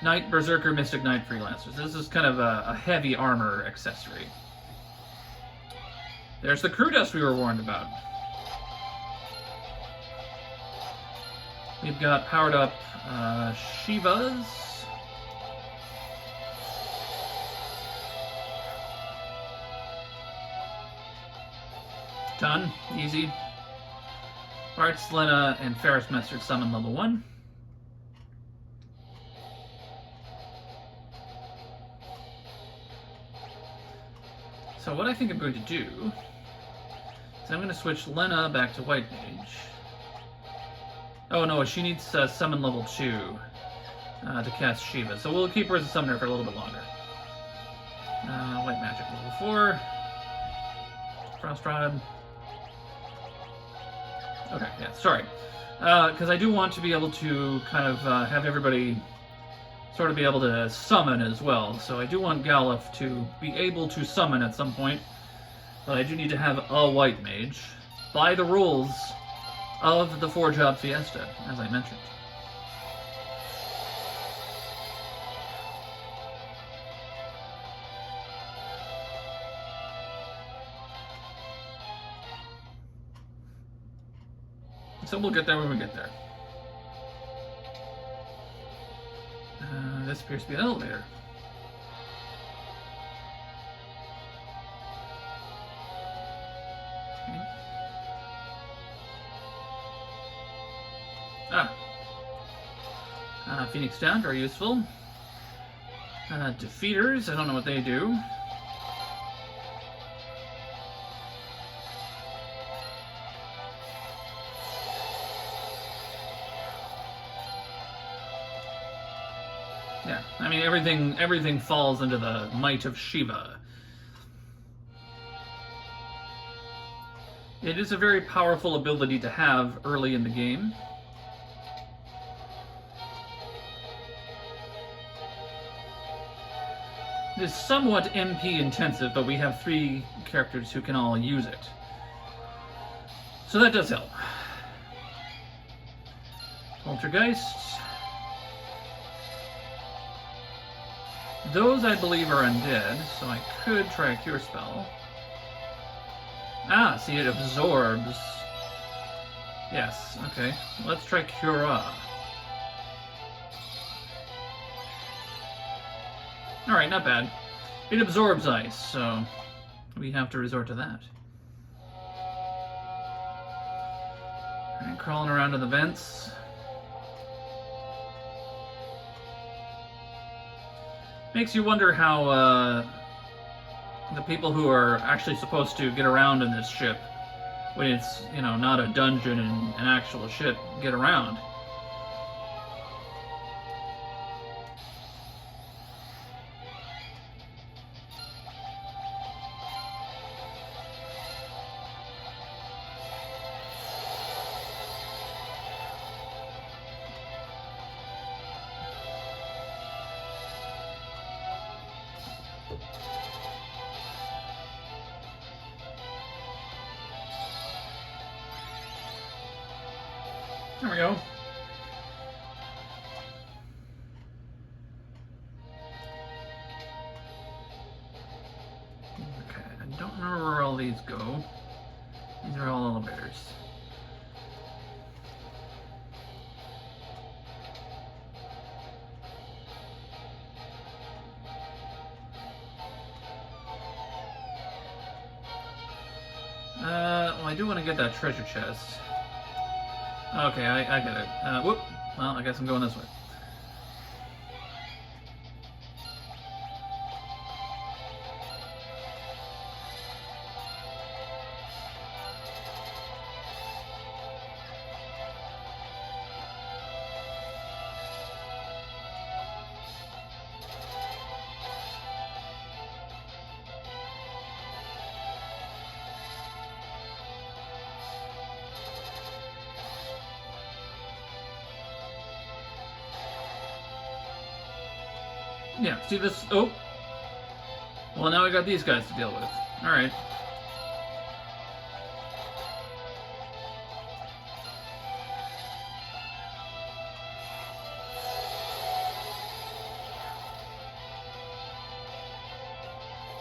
Knight, Berserker, Mystic Knight, Freelancers. This is kind of a heavy armor accessory. There's the crew dust we were warned about. We've got powered up Shivas. Done. Easy. Bart's, Lena, and Ferris Master summon level 1. So what I think I'm going to do is I'm going to switch Lena back to White Mage. Oh no, she needs summon level 2 to cast Shiva. So we'll keep her as a summoner for a little bit longer. White Magic level 4. Frost Rod. Okay, yeah, sorry. Because I do want to be able to kind of have everybody sort of be able to summon as well. So I do want Galuf to be able to summon at some point. But I do need to have a White Mage. By the rules, of the 4-job Fiesta, as I mentioned. So we'll get there when we get there. This appears to be an elevator. Okay. Phoenix down, very useful. Defeaters, I don't know what they do. Yeah, I mean everything falls into the might of Shiva. It is a very powerful ability to have early in the game. It is somewhat MP intensive, but we have 3 characters who can all use it. So that does help. Poltergeists. Those, I believe, are undead, so I could try a cure spell. Ah, see, it absorbs. Yes, okay. Let's try Cura. Alright, not bad. It absorbs ice, so we have to resort to that. Alright, crawling around to the vents. Makes you wonder how the people who are actually supposed to get around in this ship, when it's, you know, not a dungeon and an actual ship, get around. There we go. Okay, I don't remember where all these go. These are all elevators. Well, I do want to get that treasure chest. Okay, I get it. Whoop. Well, I guess I'm going this way. Yeah, see this? Oh! Well, now we got these guys to deal with. Alright.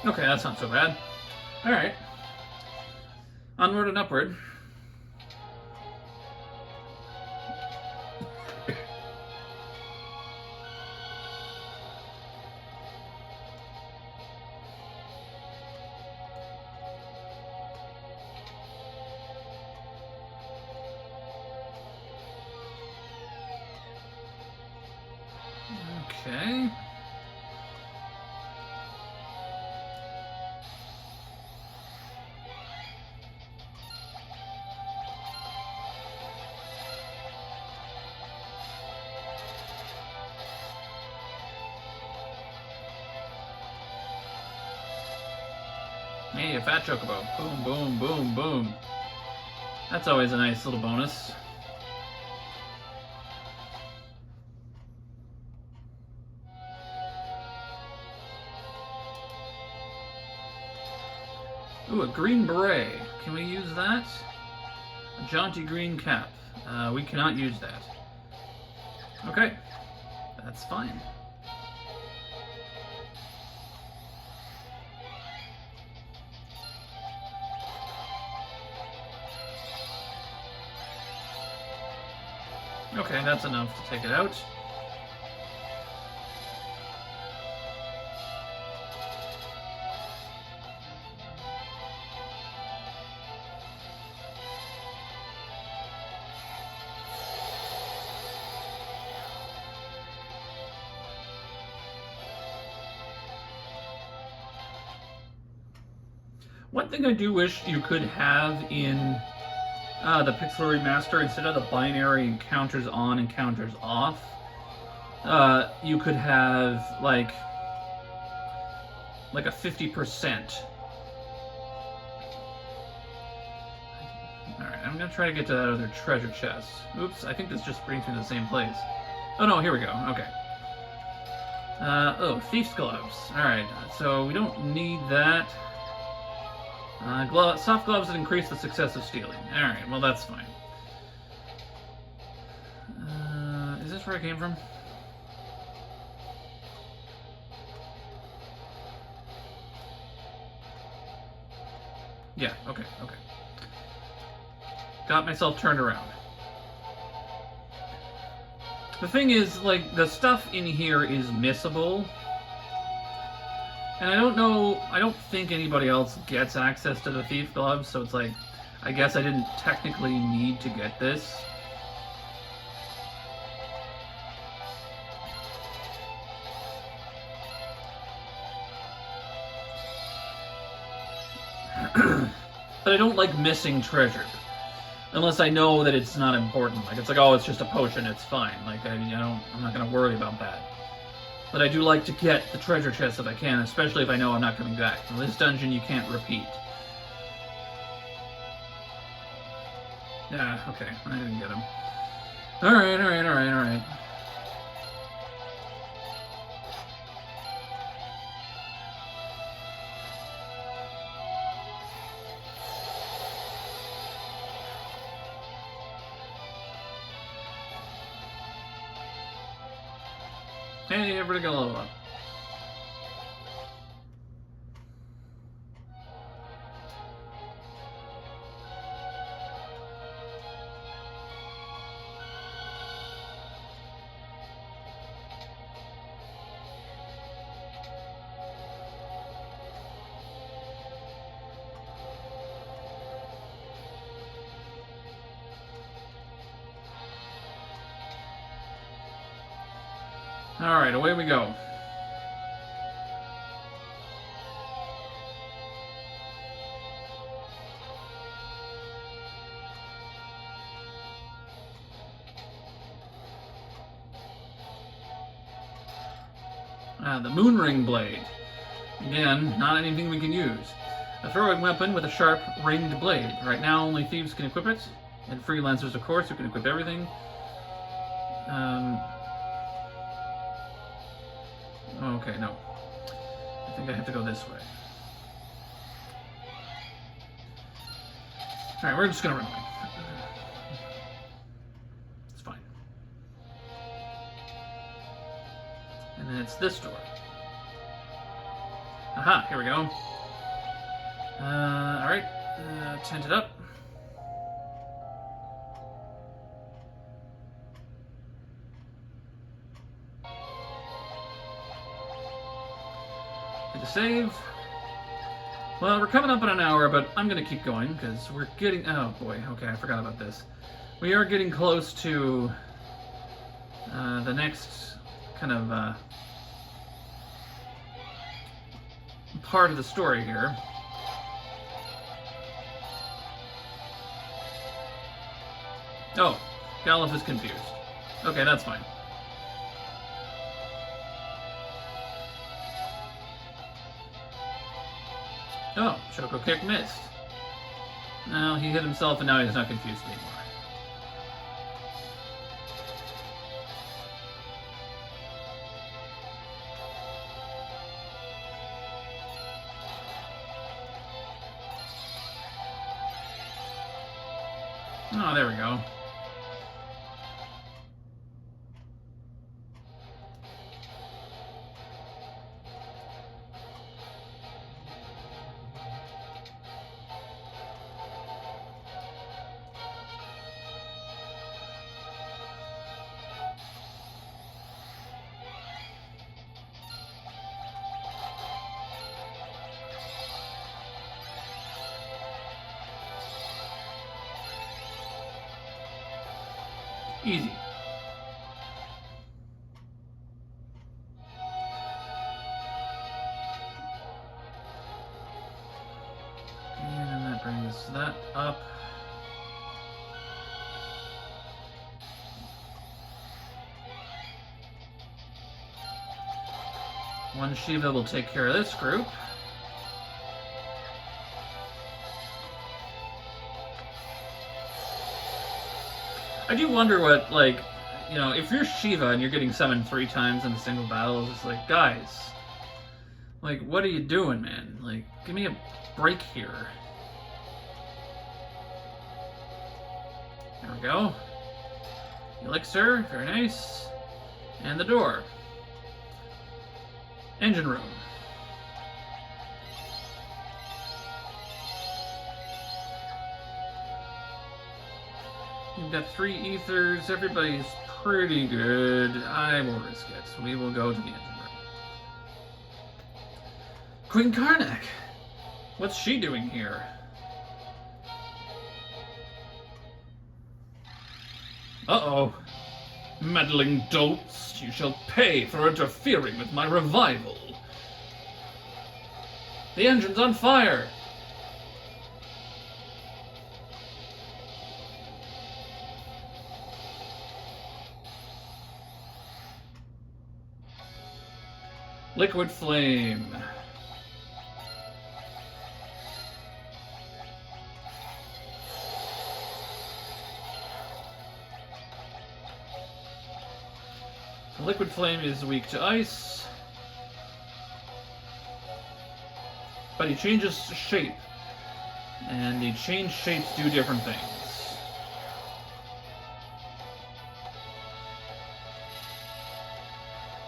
Okay, that's not so bad. Alright. Onward and upward. Okay. Hey, a fat chocobo. Boom, boom, boom, boom. That's always a nice little bonus. Ooh, a green beret. Can we use that? Jaunty green cap. We cannot use that. Okay, that's fine. Okay, that's enough to take it out. One thing I do wish you could have in the Pixel Remaster, instead of the binary encounters on, encounters off, you could have like a 50%. Alright, I'm gonna try to get to that other treasure chest. Oops, I think this just brings me to the same place. Oh no, here we go, okay. Oh, Thief's Gloves. Alright, so we don't need that. Soft gloves that increase the success of stealing. Alright, well that's fine. Is this where I came from? Yeah, okay. Got myself turned around. The thing is, like, the stuff in here is missable. And I don't think anybody else gets access to the Thief Gloves, so it's like, I guess I didn't technically need to get this. But I don't like missing treasure. Unless I know that it's not important. Like, it's like, oh, it's just a potion, it's fine. Like, I'm not gonna worry about that. But I do like to get the treasure chest if I can, especially if I know I'm not coming back. In this dungeon, you can't repeat. Yeah, okay, I didn't get him. Alright. Hey, everybody got a level up. Alright, away we go. The Moonring Blade. Again, not anything we can use. A throwing weapon with a sharp, ringed blade. Right now, only thieves can equip it, and freelancers, of course, who can equip everything. Okay, no. I think I have to go this way. Alright, we're just gonna run away. It's fine. And then it's this door. Aha, here we go. Alright, tent it up. Hit the save. Well, we're coming up on an hour, but I'm gonna keep going, because we're getting... Oh boy, okay, I forgot about this. We are getting close to the next kind of part of the story here. Oh, Galuf is confused. Okay, that's fine. Oh, Choco Kick missed. Well, he hit himself and now he's not confused anymore. Oh, there we go. Easy. And that brings that up. One Shiva will take care of this group. I do wonder what, like, you know, if you're Shiva and you're getting summoned 3 times in a single battle, it's like, guys, like, what are you doing, man? Like, give me a break here. There we go. Elixir, very nice. And the door. Engine room. We've got 3 ethers. Everybody's pretty good. I will risk it. We will go to the engine room. Queen Karnak. What's she doing here? Uh-oh. Meddling dolts, you shall pay for interfering with my revival. The engine's on fire. Liquid flame. Liquid flame is weak to ice, but he changes shape, and the changed shapes do different things.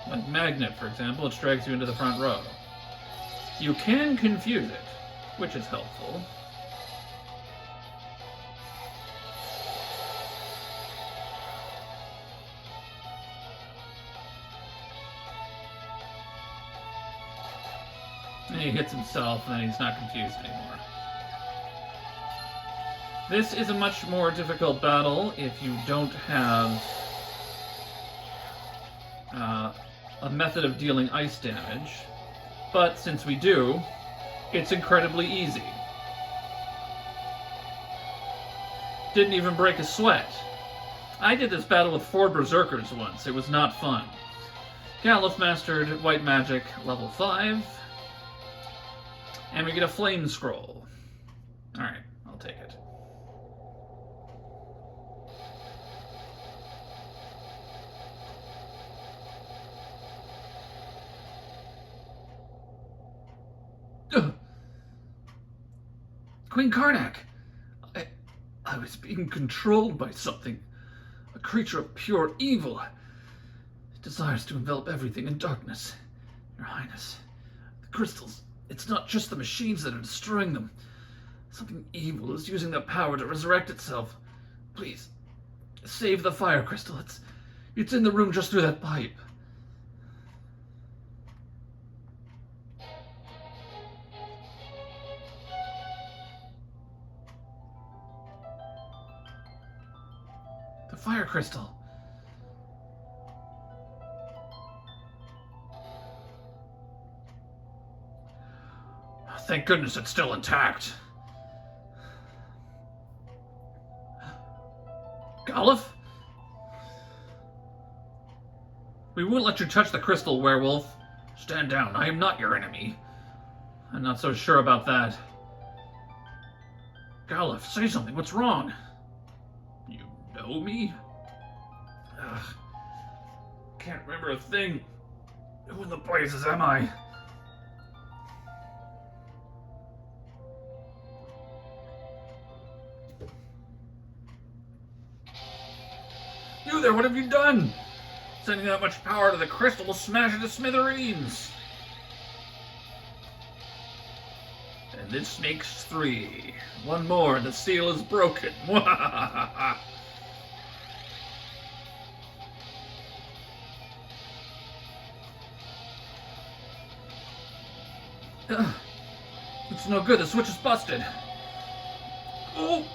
Like magnet, for example, it drags you into the front row. You can confuse it, which is helpful. And he hits himself, and then he's not confused anymore. This is a much more difficult battle if you don't have a method of dealing ice damage, but since we do, it's incredibly easy. Didn't even break a sweat. I did this battle with 4 berserkers once. It was not fun. Galuf mastered white magic level 5, and we get a flame scroll. Alright, I'll take it. Queen Karnak! I was being controlled by something. A creature of pure evil. It desires to envelop everything in darkness. Your Highness, the crystals, it's not just the machines that are destroying them. Something evil is using their power to resurrect itself. Please, save the fire crystal. It's in the room just through that pipe. The fire crystal. Thank goodness it's still intact. Galuf? We won't let you touch the crystal, werewolf. Stand down. I am not your enemy. I'm not so sure about that. Galuf, say something. What's wrong? You know me? Ugh. Can't remember a thing. Who in the blazes am I? You there, what have you done? Sending that much power to the crystal will smash it to smithereens. And this makes 3. One more, and the seal is broken. It's no good, the switch is busted. Oh!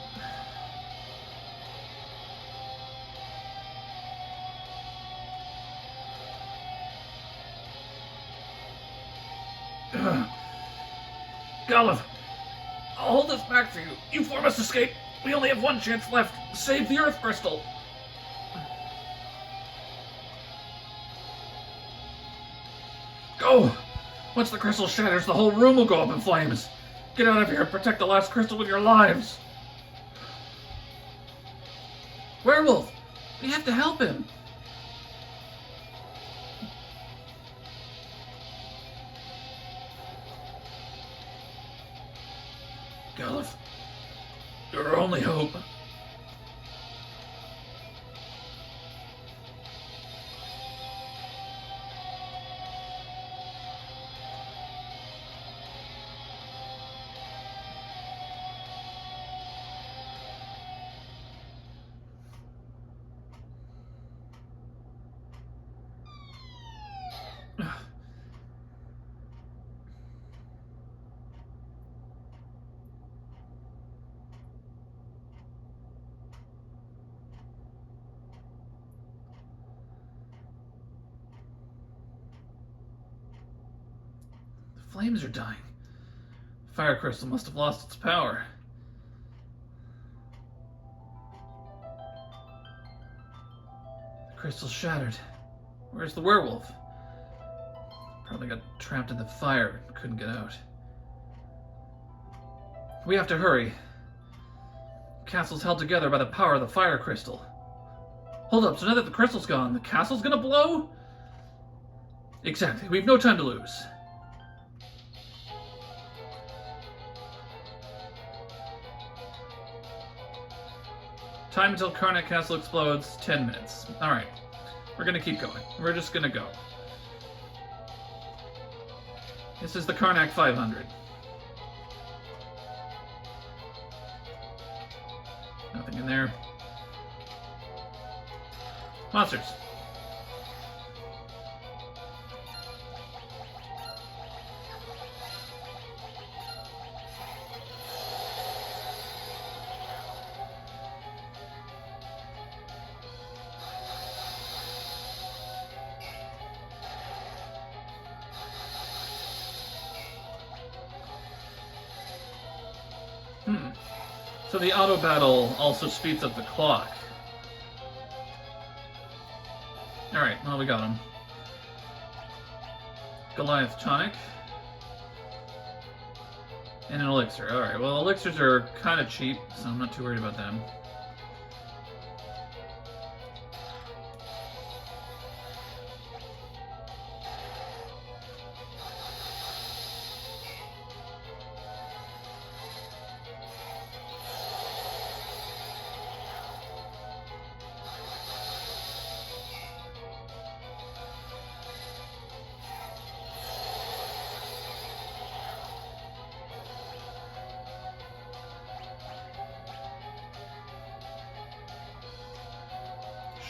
Golov, I'll hold this back for you. You 4 must escape. We only have one chance left. Save the Earth Crystal. Go! Once the crystal shatters, the whole room will go up in flames. Get out of here and protect the last crystal with your lives. Werewolf, we have to help him. Golov, you're our only hope. The flames are dying. Fire crystal must have lost its power. The crystal's shattered. Where's the werewolf? Probably got trapped in the fire and couldn't get out. We have to hurry. The castle's held together by the power of the fire crystal. Hold up, so now that the crystal's gone, the castle's gonna blow? Exactly, we've no time to lose. Time until Karnak Castle explodes, 10 minutes. Alright, we're gonna keep going. We're just gonna go. This is the Karnak 500. Nothing in there. Monsters. So the auto battle also speeds up the clock. Alright, well, we got him. Goliath tonic. And an elixir. Alright, well, elixirs are kind of cheap, so I'm not too worried about them.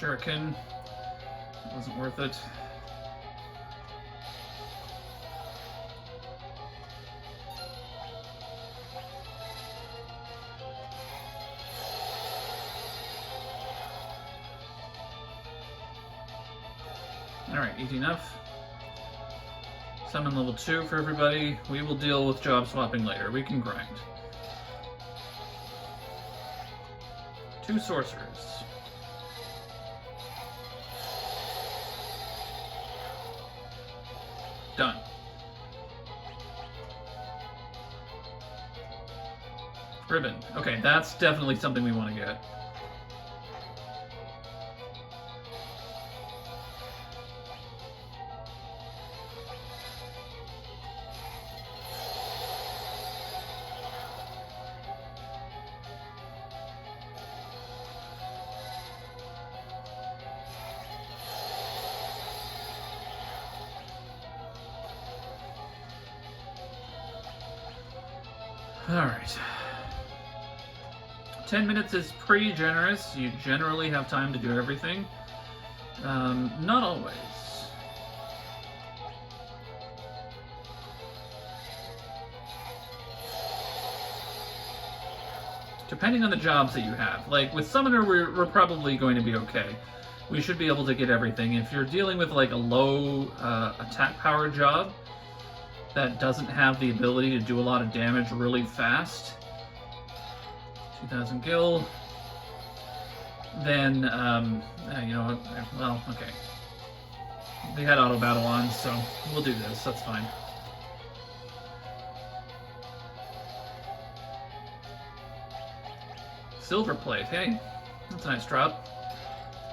Shuriken. Wasn't worth it. Alright, easy enough. Summon level 2 for everybody. We will deal with job swapping later. We can grind. 2 sorcerers. Done. Ribbon. Okay, that's definitely something we want to get. Alright. 10 minutes is pretty generous. You generally have time to do everything. Not always. Depending on the jobs that you have. Like, with Summoner, we're probably going to be okay. We should be able to get everything. If you're dealing with, like, a low attack power job that doesn't have the ability to do a lot of damage really fast, 2,000 gil, then, you know, well, okay. They had auto battle on, so we'll do this, that's fine. Silver plate, hey, that's a nice drop.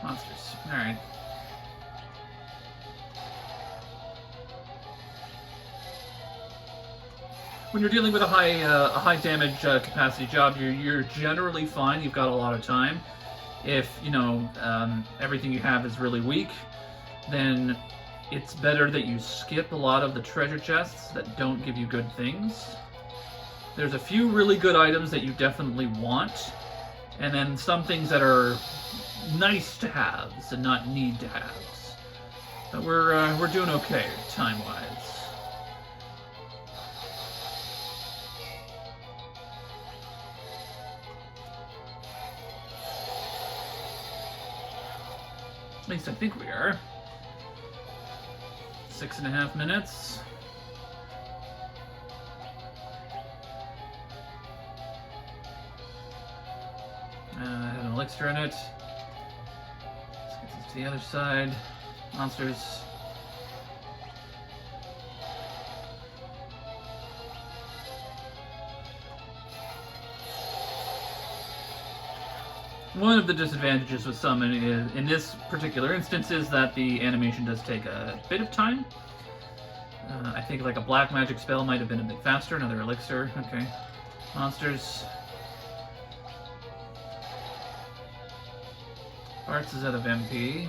Monsters, alright. When you're dealing with a high damage capacity job, you're generally fine. You've got a lot of time. If you know everything you have is really weak, then it's better that you skip a lot of the treasure chests that don't give you good things. There's a few really good items that you definitely want, and then some things that are nice to haves and not need to haves. But we're doing okay time-wise. At least I think we are. 6.5 minutes. Had an elixir in it. Let's get this to the other side. Monsters. One of the disadvantages with summon is, in this particular instance, is that the animation does take a bit of time. I think like a black magic spell might have been a bit faster. Another elixir. Okay. Monsters. Arts is out of MP.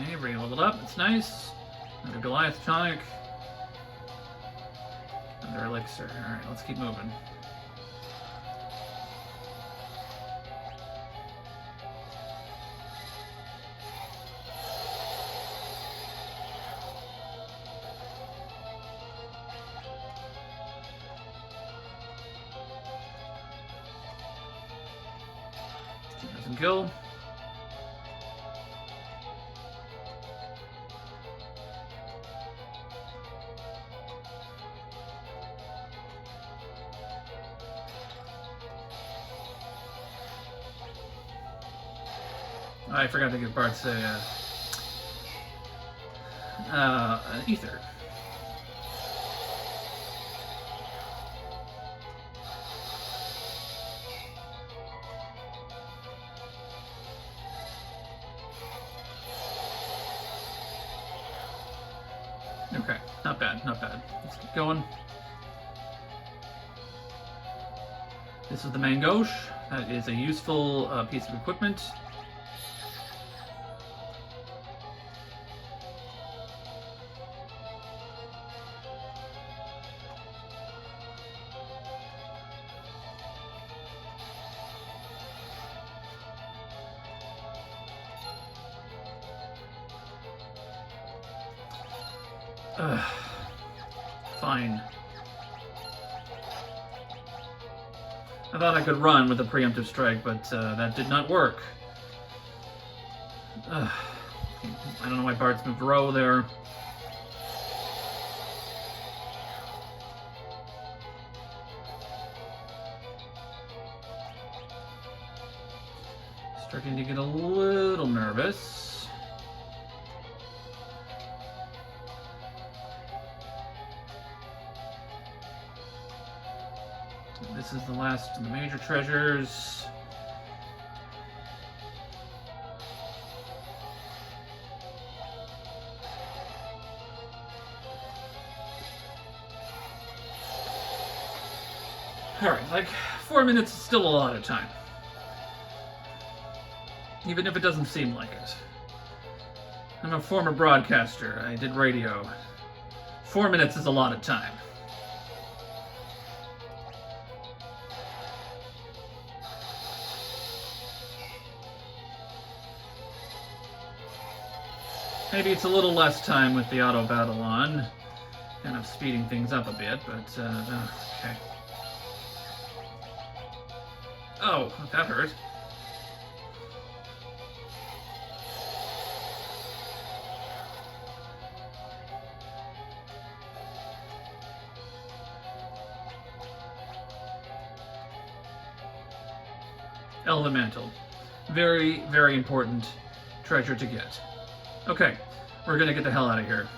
Okay, Ray leveled up. It's nice. Another Goliath tonic. Another elixir. Alright, let's keep moving. Doesn't kill. I forgot to give Bart an ether. Okay, not bad, not bad. Let's keep going. This is the Mangosh. That is a useful piece of equipment. Fine. I thought I could run with a preemptive strike, but that did not work. I don't know why Bart's moved row there. Starting to get a little nervous. This is the last of the major treasures. Alright, like 4 minutes is still a lot of time. Even if it doesn't seem like it. I'm a former broadcaster. I did radio. 4 minutes is a lot of time. Maybe it's a little less time with the auto battle on. Kind of speeding things up a bit, but, okay. Oh, that hurt. Elemental. Very, very important treasure to get. Okay, we're gonna get the hell out of here.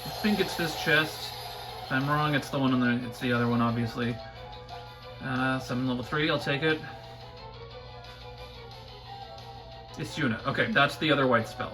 I think it's this chest. If I'm wrong, it's the one on the. It's the other one, obviously. Summon level 3. I'll take it. It's Yuna. Okay, that's the other white spell.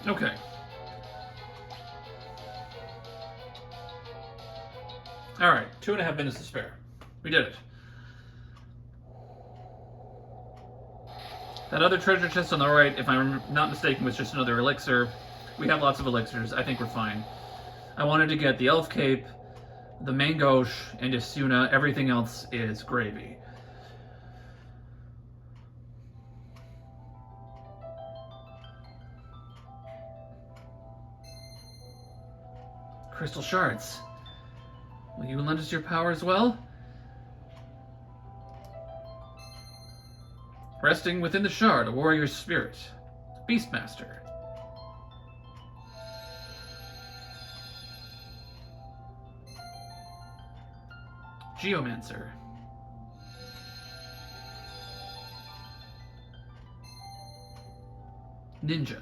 Okay. Alright, 2.5 minutes to spare. We did it. That other treasure chest on the right, if I'm not mistaken, was just another elixir. We have lots of elixirs. I think we're fine. I wanted to get the elf cape, the mangosh, and Isuna. Everything else is gravy. Crystal shards. Will you lend us your power as well? Resting within the shard, a warrior's spirit. Beastmaster. Geomancer. Ninja.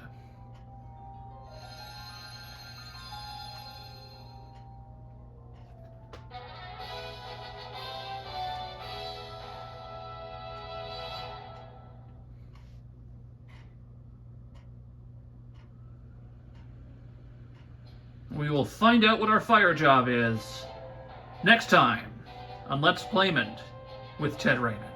We will find out what our fire job is next time on Let's Playmond with Ted Raymond.